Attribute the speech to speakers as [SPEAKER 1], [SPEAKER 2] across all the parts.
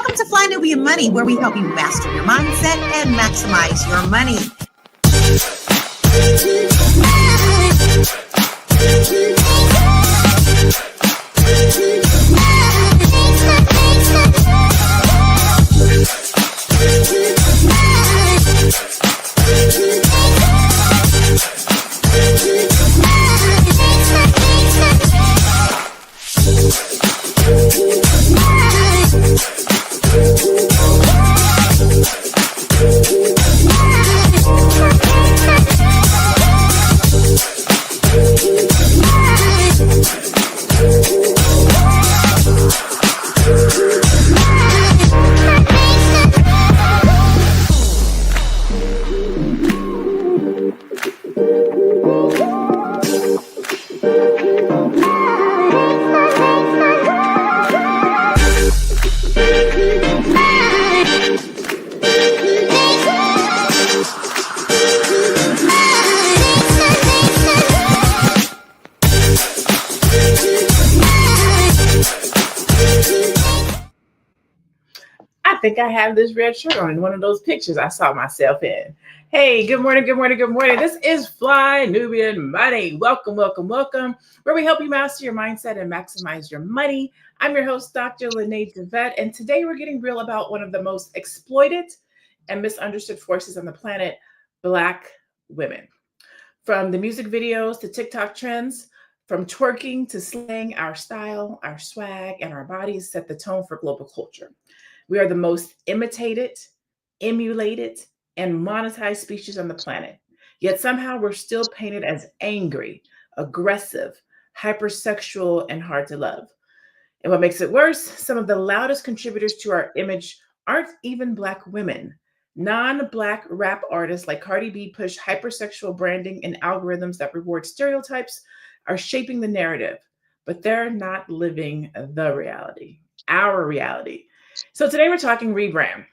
[SPEAKER 1] Welcome to Fly Nubian Money, where we help you master your mindset and maximize your money.
[SPEAKER 2] I think I have this red shirt on in one of those pictures I saw myself in. Hey, good morning, good morning, good morning. This is Fly Nubian Money. Welcome, welcome, welcome, where we help you master your mindset and maximize your money. I'm your host, Dr. LaNee, and today we're getting real about one of the most exploited and misunderstood forces on the planet, Black women. From the music videos to TikTok trends, from twerking to slang, our style, our swag, and our bodies set the tone for global culture. We are the most imitated, emulated, and monetized species on the planet. Yet somehow we're still painted as angry, aggressive, hypersexual, and hard to love. And what makes it worse, some of the loudest contributors to our image aren't even Black women. Non-Black rap artists like Cardi B push hypersexual branding and algorithms that reward stereotypes are shaping the narrative, but they're not living the reality, our reality. So today we're talking rebrand,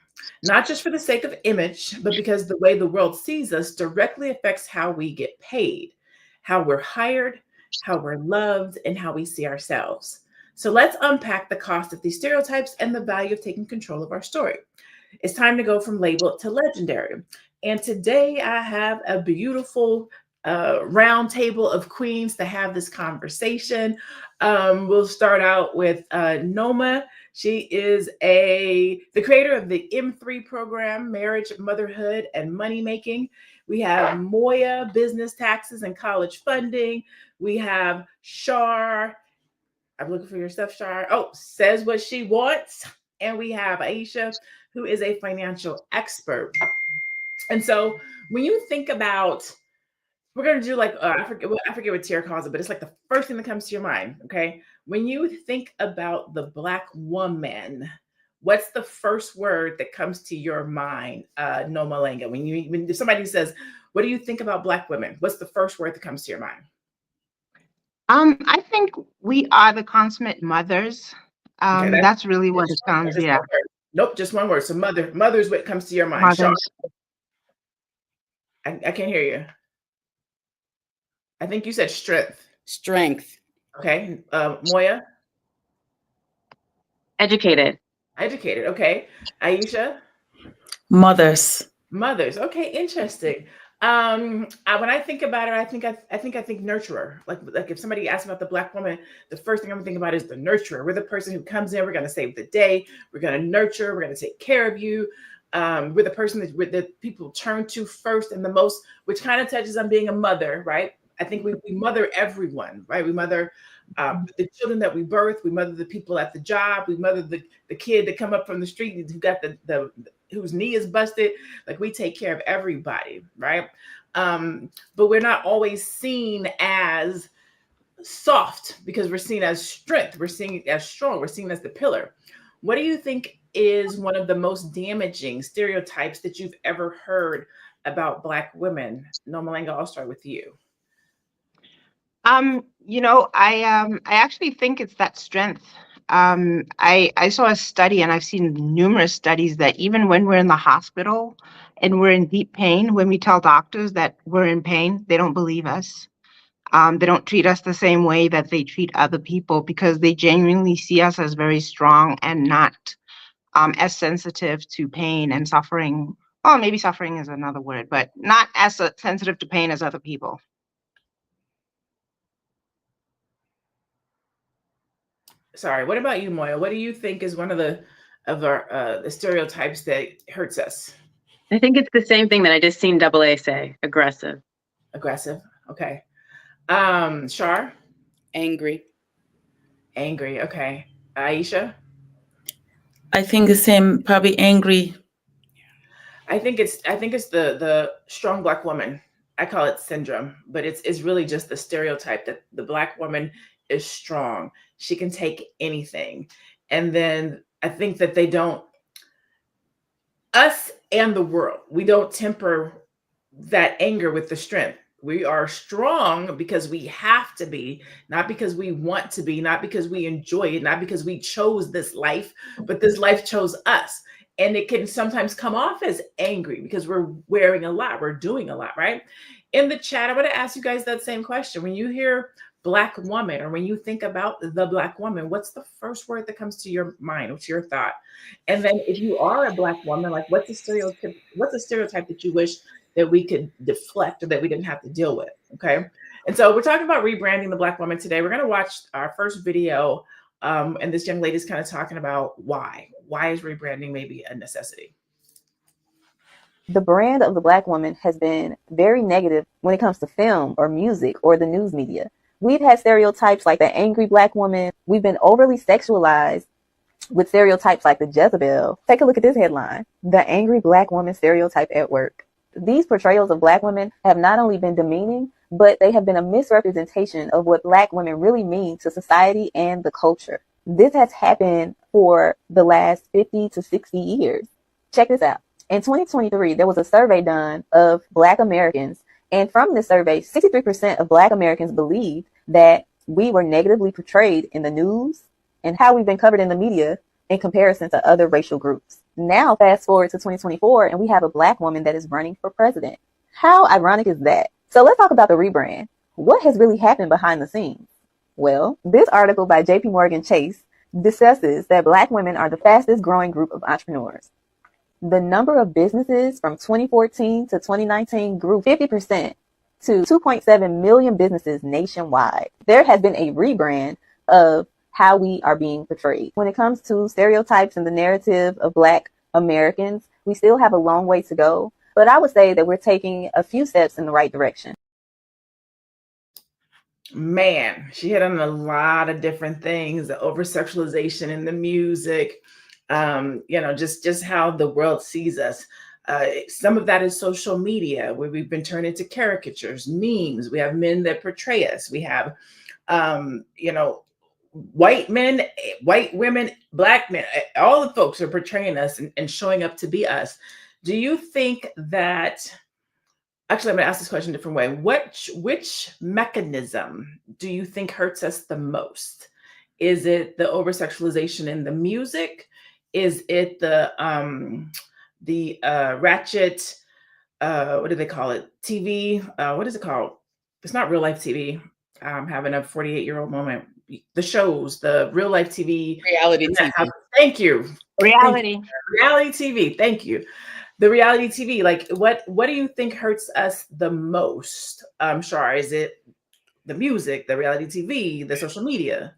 [SPEAKER 2] not just for the sake of image, but because the way the world sees us directly affects how we get paid, how we're hired, how we're loved, and how we see ourselves. So let's unpack the cost of these stereotypes and the value of taking control of our story. It's time to go from label to legendary. And today I have a beautiful round table of queens to have this conversation. We'll start out with Noma. She is the creator of the M3 program, Marriage, Motherhood, and Money Making. We have Moya, Business, Taxes, and College Funding. We have Shar. I'm looking for your stuff, Shar. Oh, says what she wants. And we have Aisha, who is a financial expert. And so when you think about, we're going to do like, I forget what Tier calls it, but it's like the first thing that comes to your mind, okay? When you think about the Black woman, what's the first word that comes to your mind, Noma Lenga? When somebody says, what do you think about Black women? What's the first word that comes to your mind?
[SPEAKER 3] I think we are the consummate mothers. Okay, that's really what it sounds, yeah.
[SPEAKER 2] Nope, just one word. So mother's what comes to your mind. I can't hear you. I think you said strength.
[SPEAKER 4] Strength.
[SPEAKER 2] Okay. Moya?
[SPEAKER 5] Educated.
[SPEAKER 2] Educated. Okay. Aisha?
[SPEAKER 4] Mothers.
[SPEAKER 2] Mothers. Okay. Interesting. When I think about it, I think nurturer. Like if somebody asks about the Black woman, the first thing I'm thinking about is the nurturer. We're the person who comes in. We're going to save the day. We're going to nurture. We're going to take care of you. We're the person that people turn to first and the most, which kind of touches on being a mother, right? I think we mother everyone, right? We mother the children that we birth. We mother the people at the job. We mother the kid that come up from the street who got whose knee is busted. Like we take care of everybody, right? But we're not always seen as soft because we're seen as strength. We're seen as strong. We're seen as the pillar. What do you think is one of the most damaging stereotypes that you've ever heard about Black women? Noma Lenga, I'll start with you.
[SPEAKER 3] I actually think it's that strength. I saw a study, and I've seen numerous studies, that even when we're in the hospital and we're in deep pain, when we tell doctors that we're in pain, they don't believe us. They don't treat us the same way that they treat other people, because they genuinely see us as very strong and not as sensitive to pain and suffering. Well, maybe suffering is another word, but not as sensitive to pain as other people.
[SPEAKER 2] Sorry, what about you, Moya? What do you think is one of the stereotypes that hurts us?
[SPEAKER 4] I think it's the same thing that I just seen Double A say, aggressive.
[SPEAKER 2] Aggressive. Okay. Shar?
[SPEAKER 5] Angry.
[SPEAKER 2] Angry. Okay. Aisha?
[SPEAKER 4] I think the same, probably angry.
[SPEAKER 2] I think it's the strong Black woman. I call it syndrome, but it's really just the stereotype that the Black woman is strong. She can take anything. And then I think that they don't, us and the world, we don't temper that anger with the strength. We are strong because we have to be, not because we want to be, not because we enjoy it, not because we chose this life, but this life chose us. And it can sometimes come off as angry because we're wearing a lot, we're doing a lot, right? In the chat, I want to ask you guys that same question. When you hear Black woman, or when you think about the Black woman, what's the first word that comes to your mind? What's your thought? And then if you are a Black woman, like what's a stereotype that you wish that we could deflect or that we didn't have to deal with? Okay. And so we're talking about rebranding the Black woman today. We're going to watch our first video. And this young lady is kind of talking about why is rebranding maybe a necessity?
[SPEAKER 6] The brand of the Black woman has been very negative when it comes to film or music or the news media. We've had stereotypes like the angry Black woman. We've been overly sexualized with stereotypes like the Jezebel. Take a look at this headline: the angry Black woman stereotype at work. These portrayals of Black women have not only been demeaning, but they have been a misrepresentation of what Black women really mean to society and the culture. This has happened for the last 50 to 60 years. Check this out. In 2023, there was a survey done of Black Americans, and from this survey, 63% of Black Americans believed that we were negatively portrayed in the news and how we've been covered in the media in comparison to other racial groups. Now, fast forward to 2024, and we have a Black woman that is running for president. How ironic is that? So let's talk about the rebrand. What has really happened behind the scenes? Well, this article by JP Morgan Chase discusses that Black women are the fastest growing group of entrepreneurs. The number of businesses from 2014 to 2019 grew 50% to 2.7 million businesses nationwide. There has been a rebrand of how we are being portrayed. When it comes to stereotypes and the narrative of Black Americans, we still have a long way to go, but I would say that we're taking a few steps in the right direction.
[SPEAKER 2] Man, she hit on a lot of different things: the over-sexualization in the music, just how the world sees us. Some of that is social media, where we've been turned into caricatures, memes. We have men that portray us. We have, white men, white women, Black men. All the folks are portraying us and showing up to be us. Do you think that? Actually, I'm going to ask this question a different way. Which mechanism do you think hurts us the most? Is it the over-sexualization in the music? Is it the ratchet, what do they call it? TV? What is it called? It's not real life TV. I'm having a 48-year-old moment. The shows, the real life TV.
[SPEAKER 5] Reality TV.
[SPEAKER 2] Thank you.
[SPEAKER 3] Reality.
[SPEAKER 2] Reality TV. Thank you. The reality TV, like what do you think hurts us the most? Shar, is it the music, the reality TV, the social media?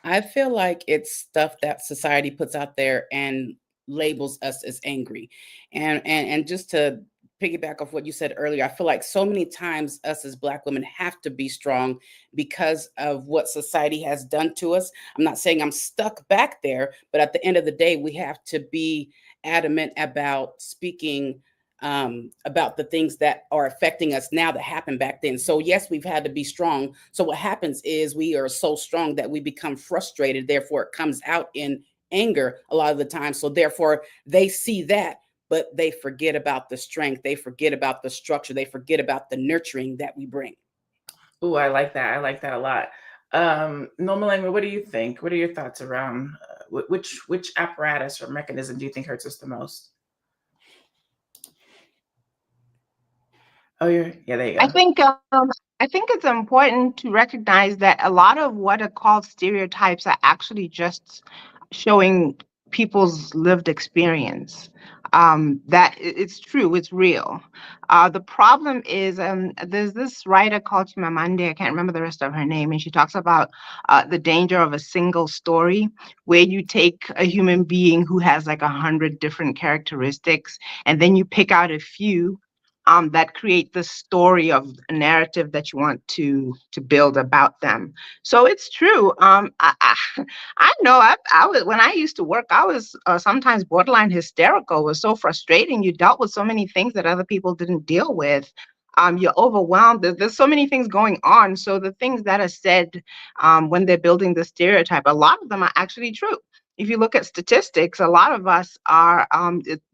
[SPEAKER 5] I feel like it's stuff that society puts out there and labels us as angry. And just to piggyback off what you said earlier, I feel like so many times us as Black women have to be strong because of what society has done to us. I'm not saying I'm stuck back there, but at the end of the day, we have to be adamant about speaking about the things that are affecting us now that happened back then. So yes, we've had to be strong. So what happens is we are so strong that we become frustrated. Therefore, it comes out in anger a lot of the time. So therefore, they see that, but they forget about the strength. They forget about the structure. They forget about the nurturing that we bring.
[SPEAKER 2] Oh, I like that. I like that a lot. Norma Langley, what do you think? What are your thoughts around which apparatus or mechanism do you think hurts us the most? Oh, yeah, there you go.
[SPEAKER 3] I think it's important to recognize that a lot of what are called stereotypes are actually just showing people's lived experience. It's true, it's real. The problem is there's this writer called Chimamanda, I can't remember the rest of her name, and she talks about the danger of a single story where you take a human being who has like 100 different characteristics, and then you pick out a few that create the story of a narrative that you want to build about them. So it's true. I know I was, when I used to work, I was sometimes borderline hysterical. It was so frustrating. You dealt with so many things that other people didn't deal with. You're overwhelmed. There's so many things going on. So the things that are said when they're building the stereotype, a lot of them are actually true. If you look at statistics, a lot of us are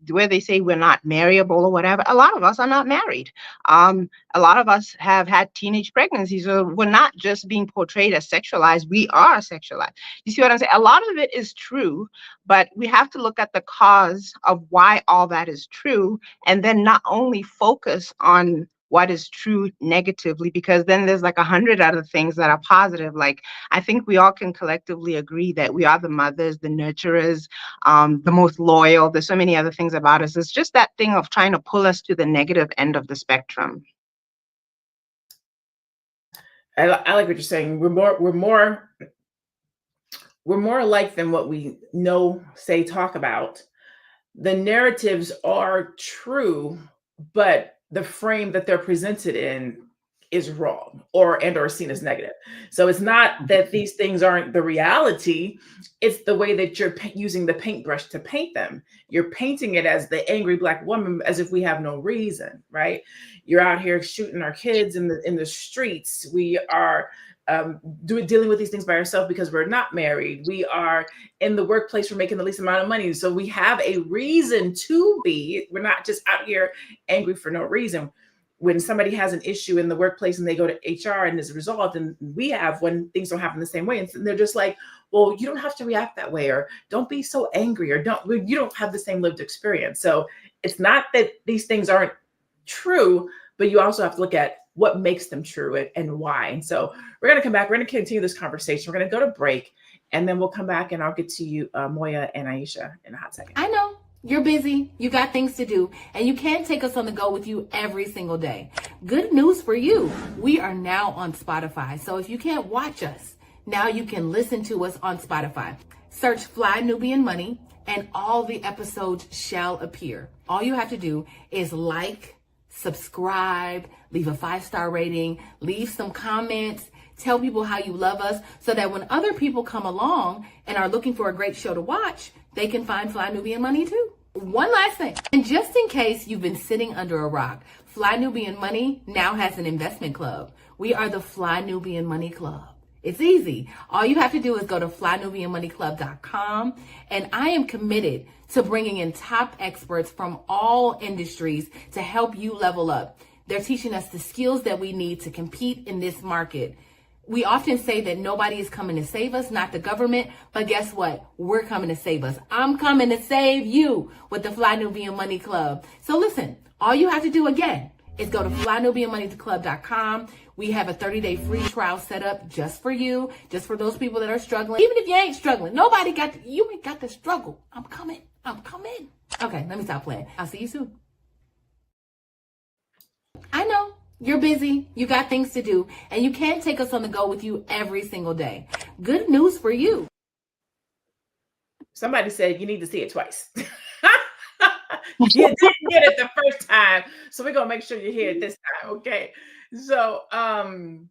[SPEAKER 3] where they say we're not marryable or whatever. A lot of us are not married. A lot of us have had teenage pregnancies. So we're not just being portrayed as sexualized. We are sexualized. You see what I'm saying? A lot of it is true, but we have to look at the cause of why all that is true, and then not only focus on what is true negatively, because then there's like 100 other things that are positive. Like, I think we all can collectively agree that we are the mothers, the nurturers, the most loyal. There's so many other things about us. It's just that thing of trying to pull us to the negative end of the spectrum.
[SPEAKER 2] I like what you're saying. We're more alike than what we know, say, talk about. The narratives are true, but the frame that they're presented in is wrong or seen as negative. So it's not that these things aren't the reality. It's the way that you're using the paintbrush to paint them. You're painting it as the angry Black woman, as if we have no reason, right? You're out here shooting our kids in the streets. We are dealing with these things by ourselves because we're not married. We are in the workplace, we're making the least amount of money. So we have a reason to be. We're not just out here angry for no reason. When somebody has an issue in the workplace and they go to HR and is resolved, and we have when things don't happen the same way, and they're just like, well, you don't have to react that way, or don't be so angry, or you don't have the same lived experience. So it's not that these things aren't true, but you also have to look at what makes them true and why. And so we're going to come back. We're going to continue this conversation. We're going to go to break, and then we'll come back and I'll get to you, Moya and Aisha, in a hot second.
[SPEAKER 7] I know you're busy, you got things to do, and you can't take us on the go with you every single day. Good news for you. We are now on Spotify. So if you can't watch us, now you can listen to us on Spotify. Search Fly Nubian Money and all the episodes shall appear. All you have to do is like, subscribe, leave a 5-star rating, leave some comments, tell people how you love us so that when other people come along and are looking for a great show to watch, they can find Fly Nubian Money too. One last thing, and just in case you've been sitting under a rock, Fly Nubian Money now has an investment club. We are the Fly Nubian Money Club. It's easy. All you have to do is go to flynubianmoneyclub.com, and I am committed to bringing in top experts from all industries to help you level up. They're teaching us the skills that we need to compete in this market. We often say that nobody is coming to save us, not the government, but guess what? We're coming to save us. I'm coming to save you with the Fly Nubian Money Club. So listen, all you have to do again is go to flynubianmoneyclub.com. We have a 30-day free trial set up just for you, just for those people that are struggling. Even if you ain't struggling, you ain't got to struggle. I'm coming. Okay, let me stop playing. I'll see you soon. I know you're busy, you got things to do, and you can't take us on the go with you every single day. Good news for you.
[SPEAKER 2] Somebody said you need to see it twice. You didn't get it the first time, so we're gonna make sure you hear it this time, okay? So, oh,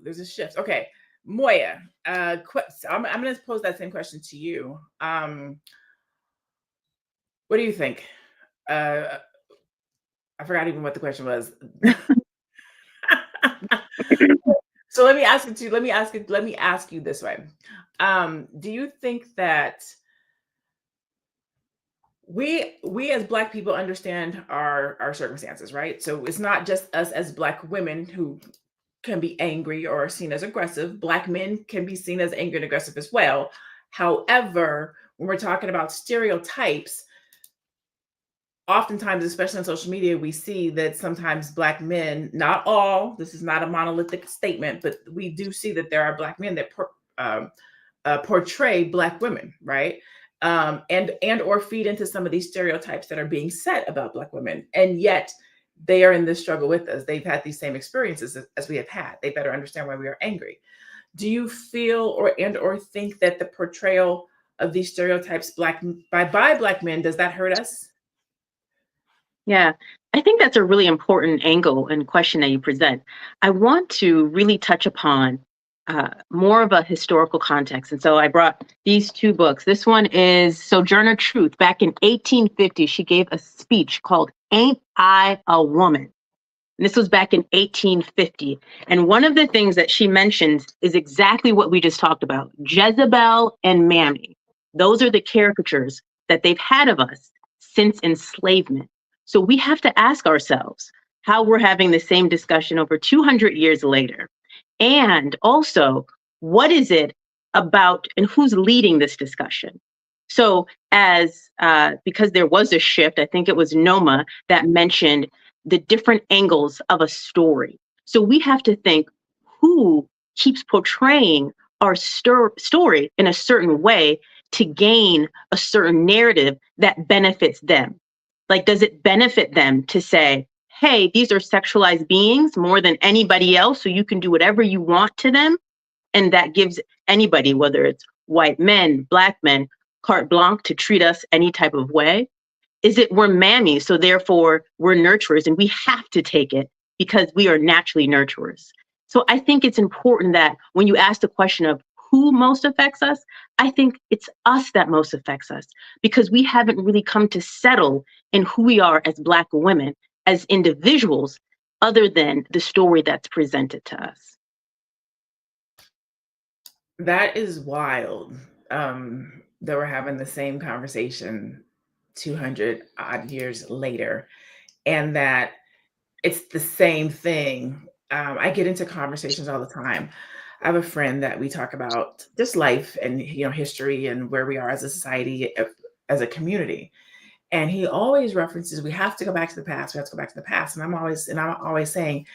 [SPEAKER 2] there's a shift. Okay, Moya, I'm gonna pose that same question to you. What do you think? I forgot even what the question was. So let me ask you this way. Do you think that we as Black people understand our circumstances, right? So it's not just us as Black women who can be angry or seen as aggressive. Black men can be seen as angry and aggressive as well. However, when we're talking about stereotypes, oftentimes, especially on social media, we see that sometimes Black men, not all, this is not a monolithic statement, but we do see that there are Black men that portray Black women, right? And or feed into some of these stereotypes that are being set about Black women, and yet they are in this struggle with us. They've had these same experiences as we have had. They better understand why we are angry. Do you feel or think that the portrayal of these stereotypes by Black men, does that hurt us?
[SPEAKER 4] Yeah, I think that's a really important angle and question that you present. I want to really touch upon more of a historical context. And so I brought these two books. This one is Sojourner Truth. Back in 1850, she gave a speech called Ain't I a Woman? And this was back in 1850. And one of the things that she mentions is exactly what we just talked about, Jezebel and Mammy. Those are the caricatures that they've had of us since enslavement. So we have to ask ourselves how we're having the same discussion over 200 years later. And also, what is it about and who's leading this discussion? So because there was a shift, I think it was Noma that mentioned the different angles of a story. So we have to think who keeps portraying our story in a certain way to gain a certain narrative that benefits them. Like, does it benefit them to say, hey, these are sexualized beings more than anybody else, so you can do whatever you want to them? And that gives anybody, whether it's white men, Black men, carte blanche to treat us any type of way? Is it we're mammy, so therefore we're nurturers and we have to take it because we are naturally nurturers? So I think it's important that when you ask the question of who most affects us, I think it's us that most affects us because we haven't really come to settle in who we are as Black women, as individuals, other than the story that's presented to us.
[SPEAKER 2] That is wild that we're having the same conversation 200 odd years later, and that it's the same thing. I get into conversations all the time. I have a friend that we talk about just life and history and where we are as a society, as a community. And he always references, we have to go back to the past. We have to go back to the past. And I'm always saying,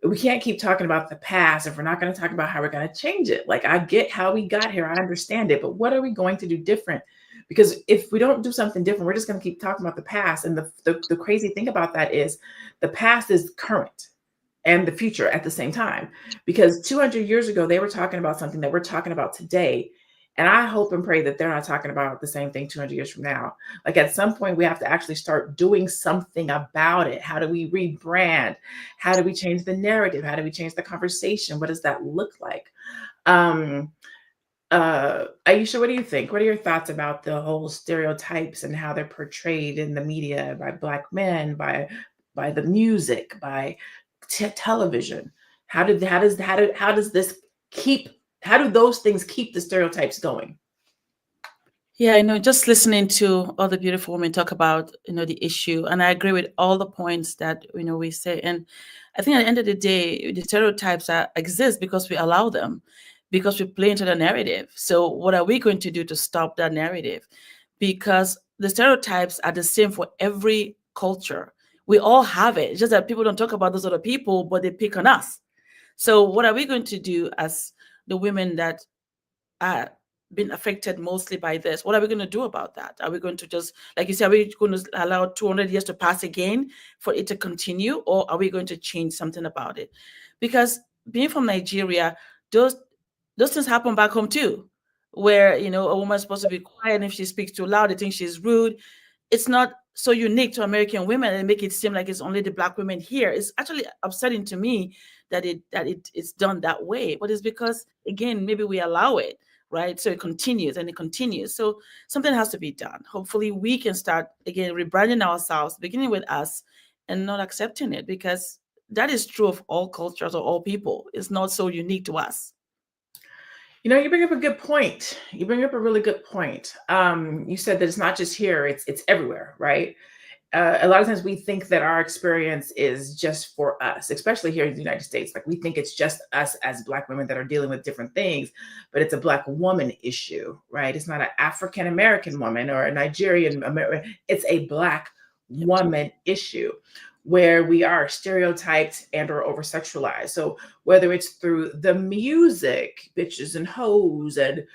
[SPEAKER 2] we can't keep talking about the past if we're not going to talk about how we're going to change it. Like, I get how we got here. I understand it. But what are we going to do different? Because if we don't do something different, we're just going to keep talking about the past. And the crazy thing about that is the past is current and the future at the same time. Because 200 years ago, they were talking about something that we're talking about today. And I hope and pray that they're not talking about the same thing 200 years from now. Like, at some point, we have to actually start doing something about it. How do we rebrand? How do we change the narrative? How do we change the conversation? What does that look like? Aisha, what do you think? What are your thoughts about the whole stereotypes and how they're portrayed in the media by Black men, by the music, by television? How do those things keep the stereotypes going?
[SPEAKER 8] Yeah, just listening to all the beautiful women talk about, the issue, and I agree with all the points that, we say. And I think at the end of the day, the stereotypes exist because we allow them, because we play into the narrative. So what are we going to do to stop that narrative? Because the stereotypes are the same for every culture. We all have it. It's just that people don't talk about those other people, but they pick on us. So what are we going to do as the women that are been affected mostly by this? What are we going to do about that? Are we going to just, like you said, are we going to allow 200 years to pass again for it to continue? Or are we going to change something about it? Because being from Nigeria, those things happen back home too, where, a woman is supposed to be quiet, and if she speaks too loud, they think she's rude. It's not so unique to American women and make it seem like it's only the Black women here. It's actually upsetting to me that it's done that way. But it's because, again, maybe we allow it, right? So it continues and it continues. So something has to be done. Hopefully we can start, again, rebranding ourselves, beginning with us, and not accepting it, because that is true of all cultures or all people. It's not so unique to us.
[SPEAKER 2] You bring up a good point. You bring up a really good point. You said that it's not just here, it's everywhere, right? A lot of times we think that our experience is just for us, especially here in the United States. Like, we think it's just us as Black women that are dealing with different things, but it's a Black woman issue, right? It's not an African American woman or a Nigerian American. It's a Black woman issue, where we are stereotyped and or over-sexualized. So whether it's through the music, bitches and hoes, and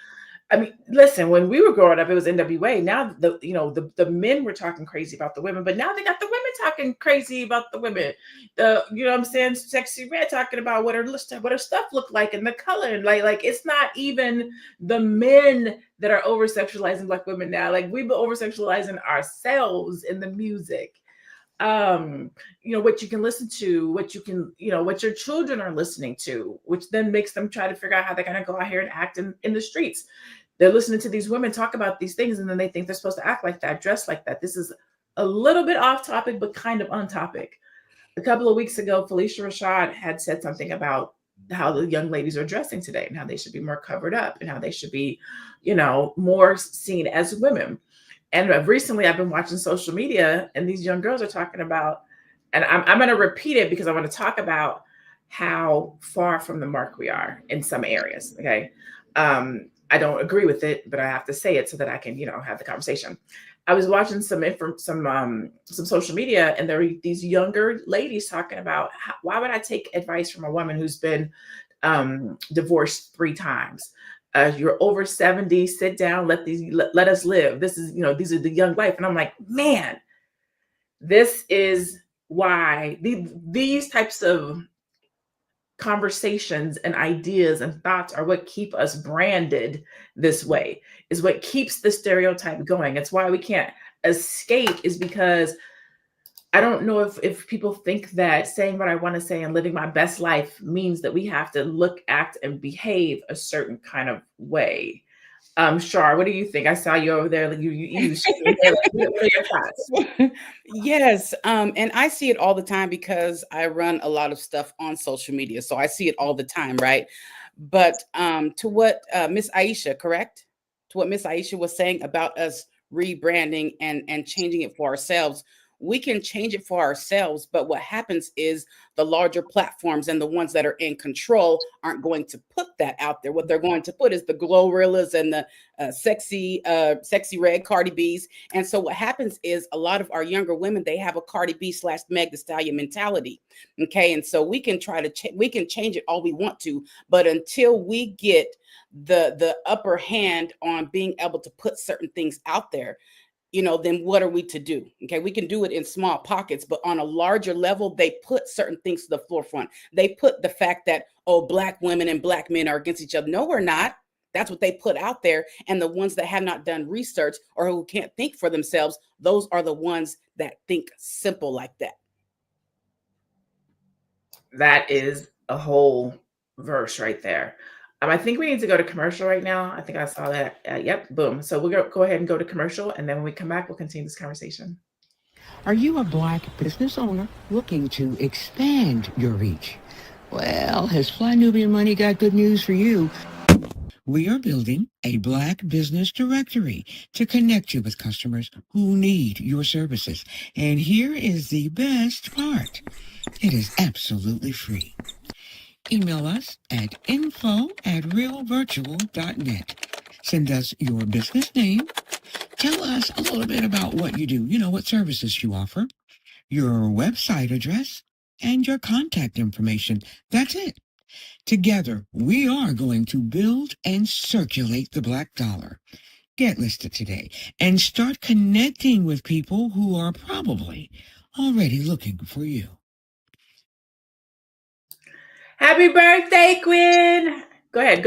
[SPEAKER 2] I mean, listen, when we were growing up, it was NWA. Now the men were talking crazy about the women, but now they got the women talking crazy about the women. You know what I'm saying? Sexy Red talking about what her stuff look like and the color. And like it's not even the men that are over sexualizing Black women now. Like we've been over sexualizing ourselves in the music. What you can listen to, what your children are listening to, which then makes them try to figure out how they're gonna go out here and act in the streets. They're listening to these women talk about these things, and then they think they're supposed to act like that, dress like that. This is a little bit off topic, but kind of on topic. A couple of weeks ago, Felicia Rashad had said something about how the young ladies are dressing today and how they should be more covered up and how they should be, more seen as women. And recently I've been watching social media, and these young girls are talking about, and I'm going to repeat it because I want to talk about how far from the mark we are in some areas. Okay. I don't agree with it, but I have to say it so that I can, have the conversation. I was watching some social media, and there were these younger ladies talking about why would I take advice from a woman who's been divorced 3 times? You're over 70, sit down, let us live. This is, these are the young life. And I'm like, man, this is why these types of conversations and ideas and thoughts are what keep us branded this way, is what keeps the stereotype going. It's why we can't escape, is because I don't know if people think that saying what I want to say and living my best life means that we have to look, act, and behave a certain kind of way. Shar, what do you think? I saw you over there. Like you what are your thoughts?
[SPEAKER 5] Yes. And I see it all the time because I run a lot of stuff on social media. So I see it all the time, right? But to what Miss Aisha, correct? To what Miss Aisha was saying about us rebranding and changing it for ourselves. We can change it for ourselves, but what happens is the larger platforms and the ones that are in control aren't going to put that out there. What they're going to put is the Glorillas and the sexy red Cardi B's. And so what happens is a lot of our younger women, they have a Cardi B / Meg Thee Stallion mentality. Okay. And so we can try to, we can change it all we want to, but until we get the upper hand on being able to put certain things out there, then what are we to do? Okay, we can do it in small pockets, but on a larger level, they put certain things to the forefront. They put the fact that, Black women and Black men are against each other. No, we're not. That's what they put out there. And the ones that have not done research or who can't think for themselves, those are the ones that think simple like that.
[SPEAKER 2] That is a whole verse right there. I think we need to go to commercial right now. I think I saw that. Yep, boom. So we'll go ahead and go to commercial, and then when we come back, we'll continue this conversation.
[SPEAKER 9] Are you a Black business owner looking to expand your reach? Well, has Fly Nubian Money got good news for you? We are building a Black business directory to connect you with customers who need your services. And here is the best part. It is absolutely free. Email us at info@realvirtual.net. Send us your business name. Tell us a little bit about what you do, what services you offer, your website address, and your contact information. That's it. Together, we are going to build and circulate the Black dollar. Get listed today and start connecting with people who are probably already looking for you.
[SPEAKER 2] Happy birthday, Gwen. Go ahead.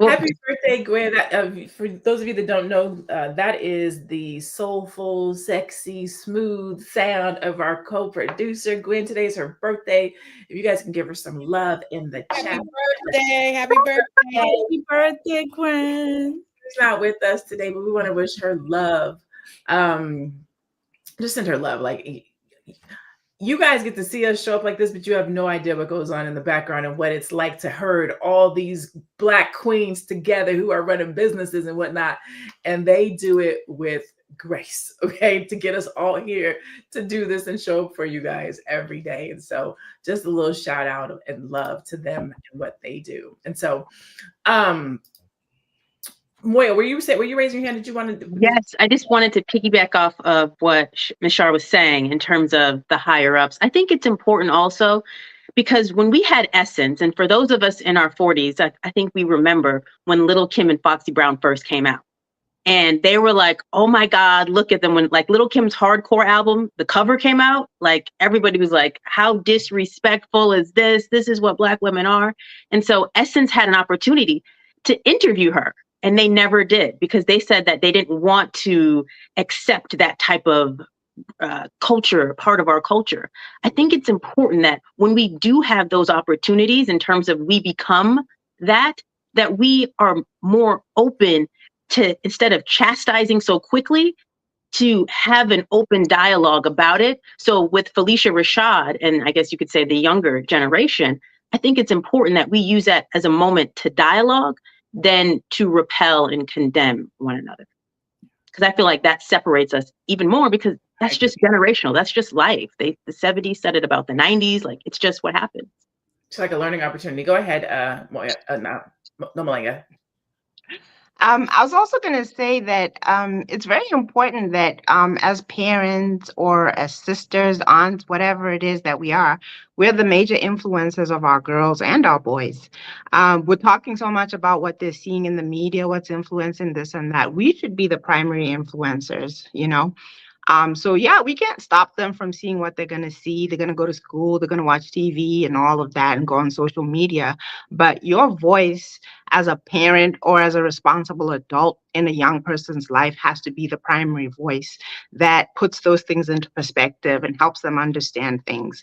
[SPEAKER 4] Well,
[SPEAKER 2] Happy birthday, Gwen. For those of you that don't know, that is the soulful, sexy, smooth sound of our co-producer, Gwen. Today is her birthday. If you guys can give her some love in the chat.
[SPEAKER 5] Happy birthday.
[SPEAKER 8] Happy birthday, Gwen.
[SPEAKER 2] She's not with us today, but we want to wish her love. Just send her love. Like, you guys get to see us show up like this, but you have no idea what goes on in the background and what it's like to herd all these Black queens together who are running businesses and whatnot. And they do it with grace, okay, to get us all here to do this and show up for you guys every day. And so just a little shout out and love to them and what they do. And so, Moya, were you raising your hand? Did you want to?
[SPEAKER 4] yes, I just wanted to piggyback off of what Ms. Shar was saying in terms of the higher ups. I think it's important also Because when we had Essence, and for those of us in our 40s, I think we remember when Little Kim and Foxy Brown first came out. And they were like, oh my God, look at them. When like Little Kim's hardcore album, the cover came out, like everybody was like, how disrespectful is this? This is what Black women are. And so Essence had an opportunity to interview her, and they never did, because they said that they didn't want to accept that type of culture, part of our culture. I think it's important that when we do have those opportunities in terms of we become that we are more open to, instead of chastising so quickly, to have an open dialogue about it. So with Felicia Rashad, and I guess you could say the younger generation, I think it's important that we use that as a moment to dialogue than to repel and condemn one another. Because I feel like that separates us even more, because that's just generational. That's just life. The 70s said it about the 90s. Like, it's just what happens.
[SPEAKER 2] It's like a learning opportunity. Go ahead, Moya. No, Malanga.
[SPEAKER 3] I was also going to say that it's very important that as parents or as sisters, aunts, whatever it is that we are, we're the major influencers of our girls and our boys. We're talking so much about what they're seeing in the media, what's influencing this and that. We should be the primary influencers, you know? So yeah, we can't stop them from seeing what they're going to see. They're going to go to school, they're going to watch TV and all of that and go on social media. But your voice as a parent or as a responsible adult in a young person's life has to be the primary voice that puts those things into perspective and helps them understand things.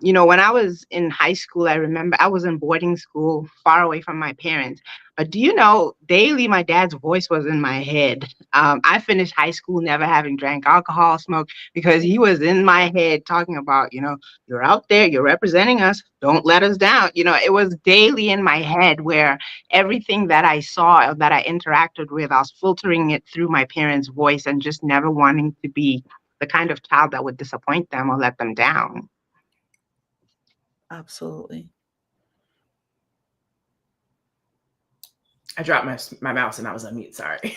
[SPEAKER 3] You know, when I was in high school, I remember I was in boarding school far away from my parents. But do you know, daily my dad's voice was in my head. I finished high school never having drank alcohol, smoked, because he was in my head talking about, you know, you're out there, you're representing us, don't let us down. You know, it was daily in my head where everything that I saw or that I interacted with, I was filtering it through my parents' voice and just never wanting to be the kind of child that would disappoint them or let them down.
[SPEAKER 8] Absolutely.
[SPEAKER 2] I dropped my mouse and I was on mute. Sorry.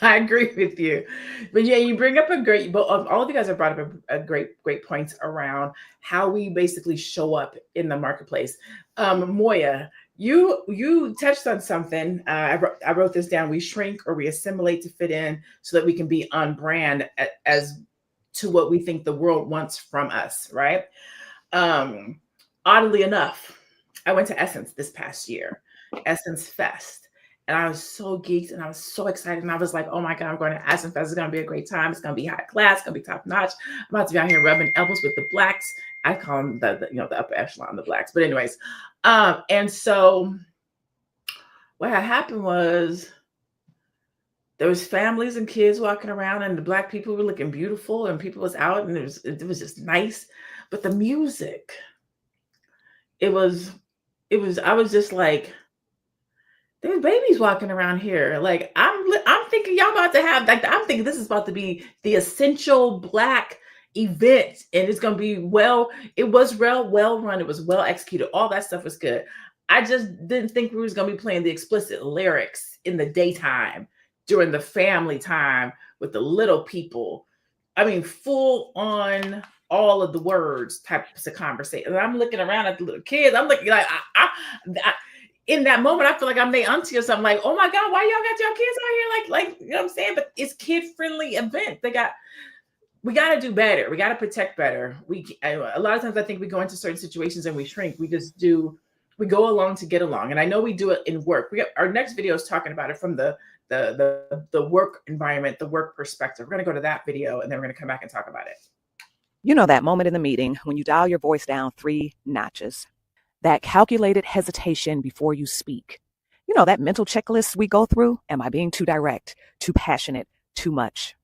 [SPEAKER 2] I agree with you. But yeah, you bring up a great, but all of you guys have brought up a great points around how we basically show up in the marketplace. Moya, you touched on something. I wrote this down. We shrink or we assimilate to fit in so that we can be on brand as to what we think the world wants from us, right? Oddly enough, I went to Essence this past year. Essence Fest, and I was so geeked and I was so excited, and I was like, oh my God, I'm going to Essence Fest. It's going to be a great time. It's going to be high class. It's going to be top notch. I'm about to be out here rubbing elbows with the Blacks. I call them the upper echelon, the Blacks. But anyways, and so what had happened was there was families and kids walking around, and the Black people were looking beautiful, and people was out, and it was just nice. But the music, I was just like, there's babies walking around here. Like, I'm thinking y'all about to have, like, I'm thinking this is about to be the essential Black event, and it's going to be it was well run. It was well executed. All that stuff was good. I just didn't think we was going to be playing the explicit lyrics in the daytime during the family time with the little people. I mean, full on all of the words types of conversation. And I'm looking around at the little kids. I'm looking like, I in that moment, I feel like I'm their auntie or something. Like, oh my God, why y'all got your kids out here? Like, you know what I'm saying? But it's kid-friendly event. We got to do better. We got to protect better. A lot of times I think we go into certain situations and we shrink. We go along to get along. And I know we do it in work. Our next video is talking about it from the work environment, the work perspective. We're going to go to that video and then we're going to come back and talk about it.
[SPEAKER 10] You know that moment in the meeting when you dial your voice down 3 notches. That calculated hesitation before you speak. You know that mental checklist we go through? Am I being too direct, too passionate, too much?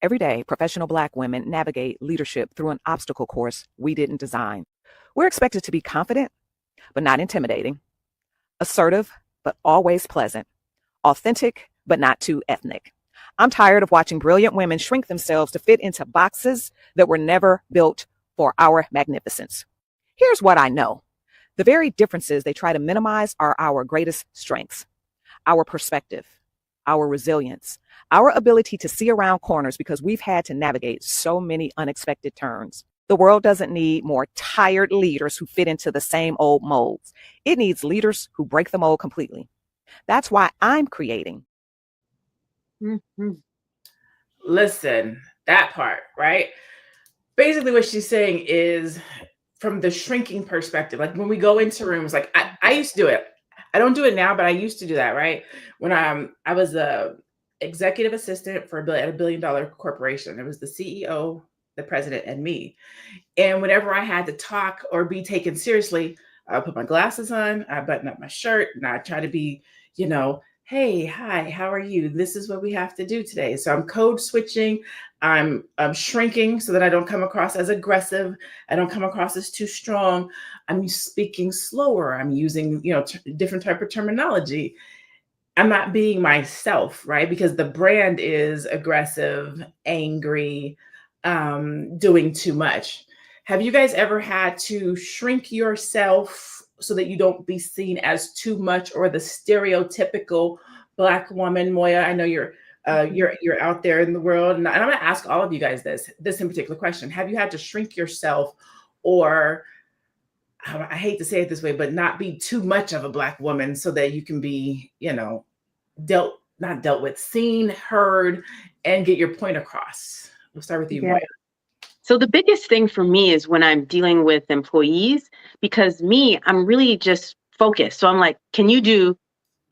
[SPEAKER 10] Every day, professional Black women navigate leadership through an obstacle course we didn't design. We're expected to be confident, but not intimidating. Assertive, but always pleasant. Authentic, but not too ethnic. I'm tired of watching brilliant women shrink themselves to fit into boxes that were never built for our magnificence. Here's what I know. The very differences they try to minimize are our greatest strengths. Our perspective, our resilience, our ability to see around corners because we've had to navigate so many unexpected turns. The world doesn't need more tired leaders who fit into the same old molds. It needs leaders who break the mold completely. That's why I'm creating.
[SPEAKER 4] Mm-hmm.
[SPEAKER 2] Listen, that part, right? Basically what she's saying is from the shrinking perspective, like when we go into rooms, like I used to do it. I don't do it now, but I used to do that, right? When I was a executive assistant for at a $1 billion corporation. It was the CEO, the president, and me. And whenever I had to talk or be taken seriously, I put my glasses on, I button up my shirt, and I try to be, hey, hi, how are you? This is what we have to do today. So I'm code switching. I'm shrinking so that I don't come across as aggressive. I don't come across as too strong. I'm speaking slower. I'm using, different type of terminology. I'm not being myself, right? Because the brand is aggressive, angry, doing too much. Have you guys ever had to shrink yourself so that you don't be seen as too much or the stereotypical Black woman? Moya, I know you're out there in the world, and I'm going to ask all of you guys this in particular question. Have you had to shrink yourself, or I hate to say it this way, but not be too much of a Black woman so that you can be, not dealt with, seen, heard, and get your point across? We'll start with you, Moya.
[SPEAKER 4] So the biggest thing for me is when I'm dealing with employees, because I'm really just focused. So I'm like, can you do?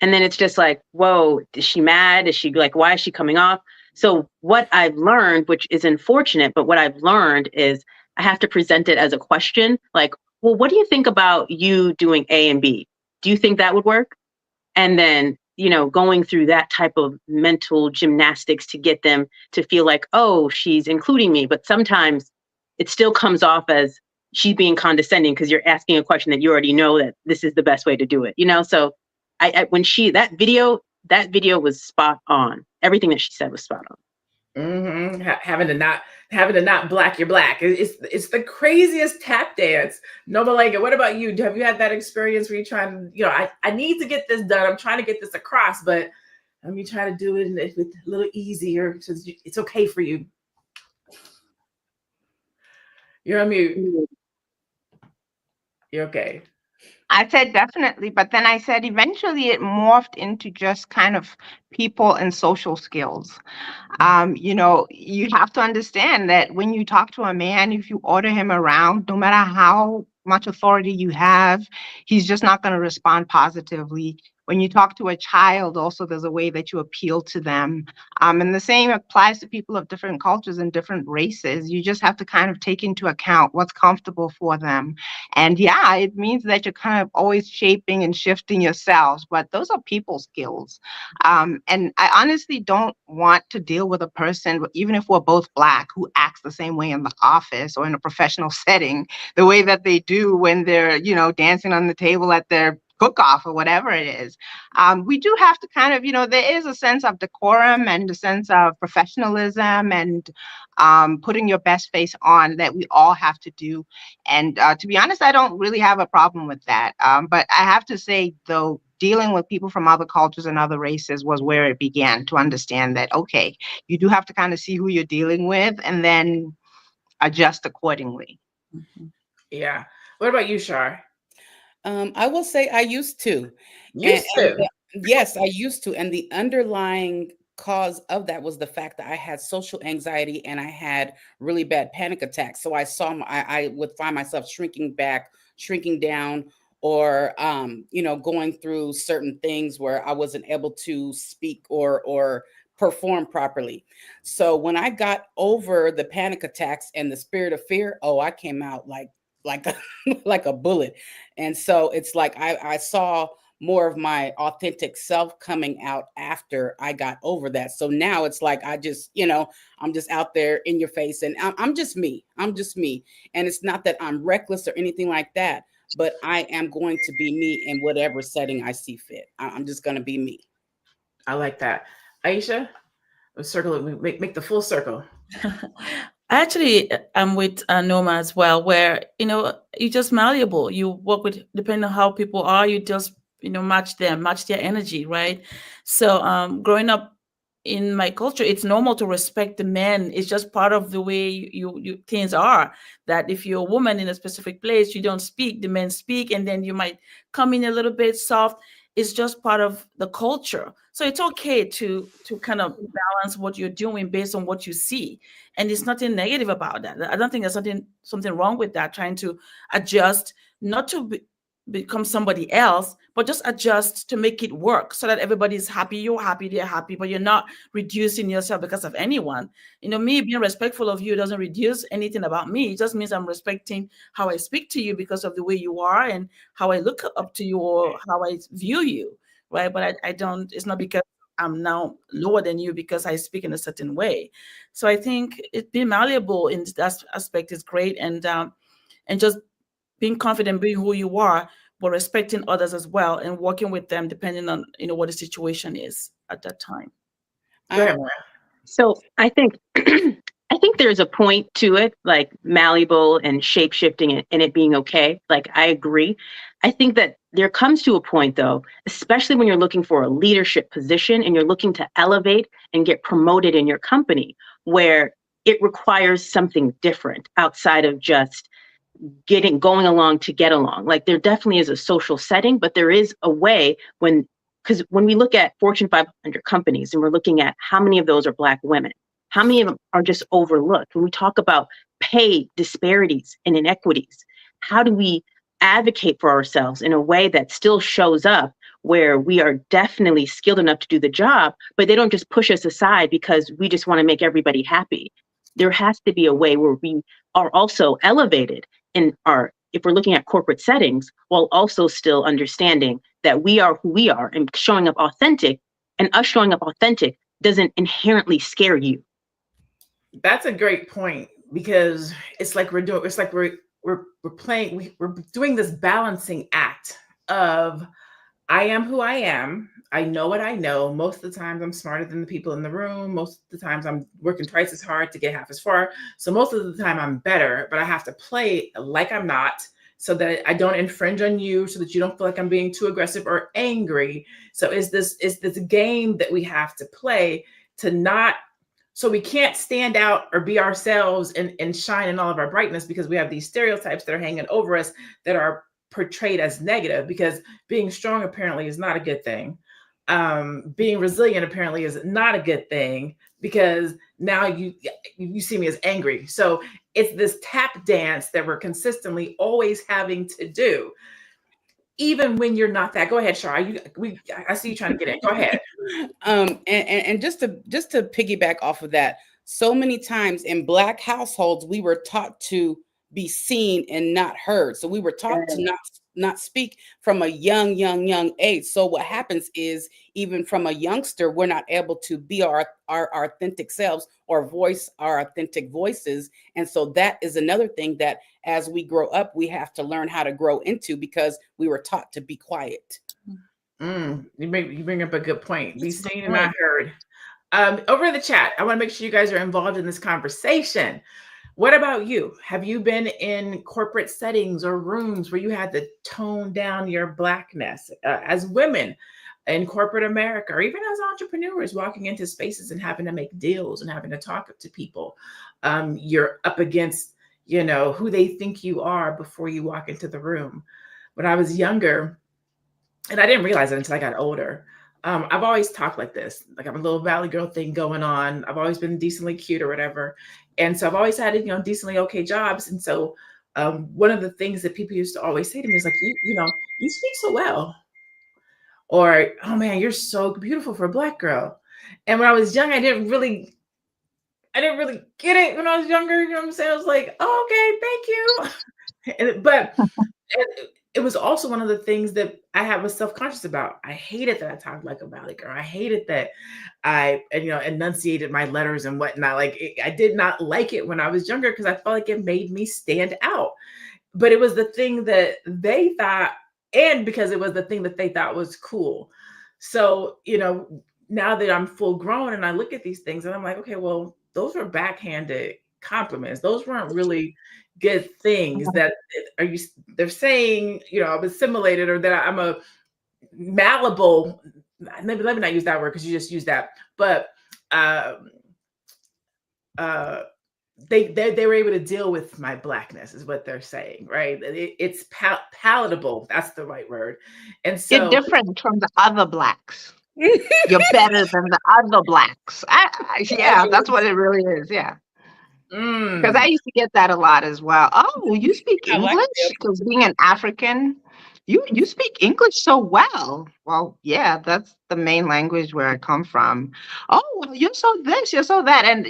[SPEAKER 4] And then it's just like, whoa, is she mad? Is she like, why is she coming off? So what I've learned, which is unfortunate, but what I've learned is I have to present it as a question. Like, well, what do you think about you doing A and B? Do you think that would work? And then, going through that type of mental gymnastics to get them to feel like, oh, she's including me. But sometimes it still comes off as she's being condescending because you're asking a question that you already know that this is the best way to do it. So when that video was spot on. Everything that she said was spot on.
[SPEAKER 2] Mm-hmm. Having to not black your black. It's the craziest tap dance. No, Malanga, what about you? Have you had that experience where you're trying, I need to get this done. I'm trying to get this across, but let me try to do it with a little easier so it's okay for you. You're on mute. You're okay.
[SPEAKER 3] I said definitely, but then I said eventually it morphed into just kind of people and social skills. You have to understand that when you talk to a man, if you order him around, no matter how much authority you have, he's just not going to respond positively. When you talk to a child, also, there's a way that you appeal to them. And the same applies to people of different cultures and different races. You just have to kind of take into account what's comfortable for them. And yeah, it means that you're kind of always shaping and shifting yourselves, but those are people skills. And I honestly don't want to deal with a person, even if we're both Black, who acts the same way in the office or in a professional setting, the way that they do when they're, dancing on the table at their cook-off or whatever it is. We do have to kind of, there is a sense of decorum and a sense of professionalism and putting your best face on that we all have to do. And to be honest, I don't really have a problem with that. But I have to say, though, dealing with people from other cultures and other races was where it began to understand that, okay, you do have to kind of see who you're dealing with and then adjust accordingly.
[SPEAKER 2] Mm-hmm. Yeah. What about you, Shar?
[SPEAKER 5] I will say I used to. Yes, I used to. And the underlying cause of that was the fact that I had social anxiety and I had really bad panic attacks. So I would find myself shrinking back, shrinking down, or going through certain things where I wasn't able to speak or perform properly. So when I got over the panic attacks and the spirit of fear, I came out like a bullet. And so it's like I saw more of my authentic self coming out after I got over that. So now it's like I just, I'm just out there in your face and I'm just me. I'm just me. And it's not that I'm reckless or anything like that, but I am going to be me in whatever setting I see fit. I'm just going to be me.
[SPEAKER 2] I like that. Aisha, make the full circle.
[SPEAKER 8] Actually, I'm with Noma as well, where, you're just malleable. You work with, depending on how people are, you just, match their energy, right? So growing up in my culture, it's normal to respect the men. It's just part of the way you things are. That if you're a woman in a specific place, you don't speak, the men speak, and then you might come in a little bit soft. It's just part of the culture. So it's okay to kind of balance what you're doing based on what you see. And it's nothing negative about that. I don't think there's something wrong with that, trying to adjust, not to become somebody else, but just adjust to make it work so that everybody's happy, you're happy, they're happy, but you're not reducing yourself because of anyone. Me being respectful of you doesn't reduce anything about me. It just means I'm respecting how I speak to you because of the way you are and how I look up to you or how I view you, right? But I don't, it's not because I'm now lower than you because I speak in a certain way. So I think being malleable in that aspect is great, and just being confident, being who you are, but respecting others as well and working with them depending on what the situation is at that time.
[SPEAKER 2] Go ahead, Maura.
[SPEAKER 4] So I think there's a point to it, like malleable and shape shifting and it being okay. Like, I agree. I think that there comes to a point, though, especially when you're looking for a leadership position and you're looking to elevate and get promoted in your company, where it requires something different outside of just going along to get along. Like, there definitely is a social setting, but there is a way because when we look at Fortune 500 companies and we're looking at how many of those are Black women, how many of them are just overlooked? When we talk about pay disparities and inequities, how do we advocate for ourselves in a way that still shows up where we are definitely skilled enough to do the job, but they don't just push us aside because we just want to make everybody happy? There has to be a way where we are also elevated if we're looking at corporate settings, while also still understanding that we are who we are and showing up authentic, and us showing up authentic doesn't inherently scare you.
[SPEAKER 2] That's a great point, because it's like we're doing this balancing act of, I am who I am. I know what I know. Most of the times I'm smarter than the people in the room. Most of the times I'm working twice as hard to get half as far. So most of the time I'm better, but I have to play like I'm not, so that I don't infringe on you, so that you don't feel like I'm being too aggressive or angry. So it's this game that we have to play so we can't stand out or be ourselves and shine in all of our brightness, because we have these stereotypes that are hanging over us that are portrayed as negative, because being strong apparently is not a good thing. Being resilient apparently is not a good thing, because now you see me as angry. So it's this tap dance that we're consistently always having to do, even when you're not that. Go ahead, Shar. I see you trying to get in. Go ahead.
[SPEAKER 5] And just to piggyback off of that, so many times in Black households, we were taught to be seen and not heard. So we were taught to not speak from a young age. So what happens is, even from a youngster, we're not able to be our authentic selves or voice our authentic voices. And so that is another thing that as we grow up, we have to learn how to grow into, because we were taught to be quiet.
[SPEAKER 2] You bring up a good point. Be seen and not heard. Over in the chat, I want to make sure you guys are involved in this conversation. What about you? Have you been in corporate settings or rooms where you had to tone down your Blackness as women in corporate America, or even as entrepreneurs walking into spaces and having to make deals and having to talk to people? You're up against, who they think you are before you walk into the room. When I was younger, and I didn't realize it until I got older, I've always talked like this, like I'm a little Valley girl thing going on. I've always been decently cute or whatever. And so I've always had, decently okay jobs. And so one of the things that people used to always say to me is like, you speak so well. Or, oh man, you're so beautiful for a Black girl. And when I was young, I didn't really get it when I was younger. You know what I'm saying? I was like, oh, okay, thank you. But it was also one of the things that I was self-conscious about. I hated that I talked like a Valley girl. I hated that I, enunciated my letters and whatnot. I did not like it when I was younger, because I felt like it made me stand out. But it was the thing that they thought, and because it was the thing that they thought was cool. So, now that I'm full grown and I look at these things and I'm like, okay, well, those were backhanded compliments. Those weren't really good things that they're saying, I'm assimilated, or that I'm a malleable. Maybe let me not use that word, because you just use that. But they were able to deal with my blackness, is what they're saying, right? It's palatable. That's the right word. And so
[SPEAKER 3] You're different from the other blacks. You're better than the other blacks. Yeah, that's what it really is. Yeah. Because I used to get that a lot as well. Oh, you speak English? Because being an African, you speak English so well. Well, yeah, that's the main language where I come from. Oh, well, you're so this, you're so that. And,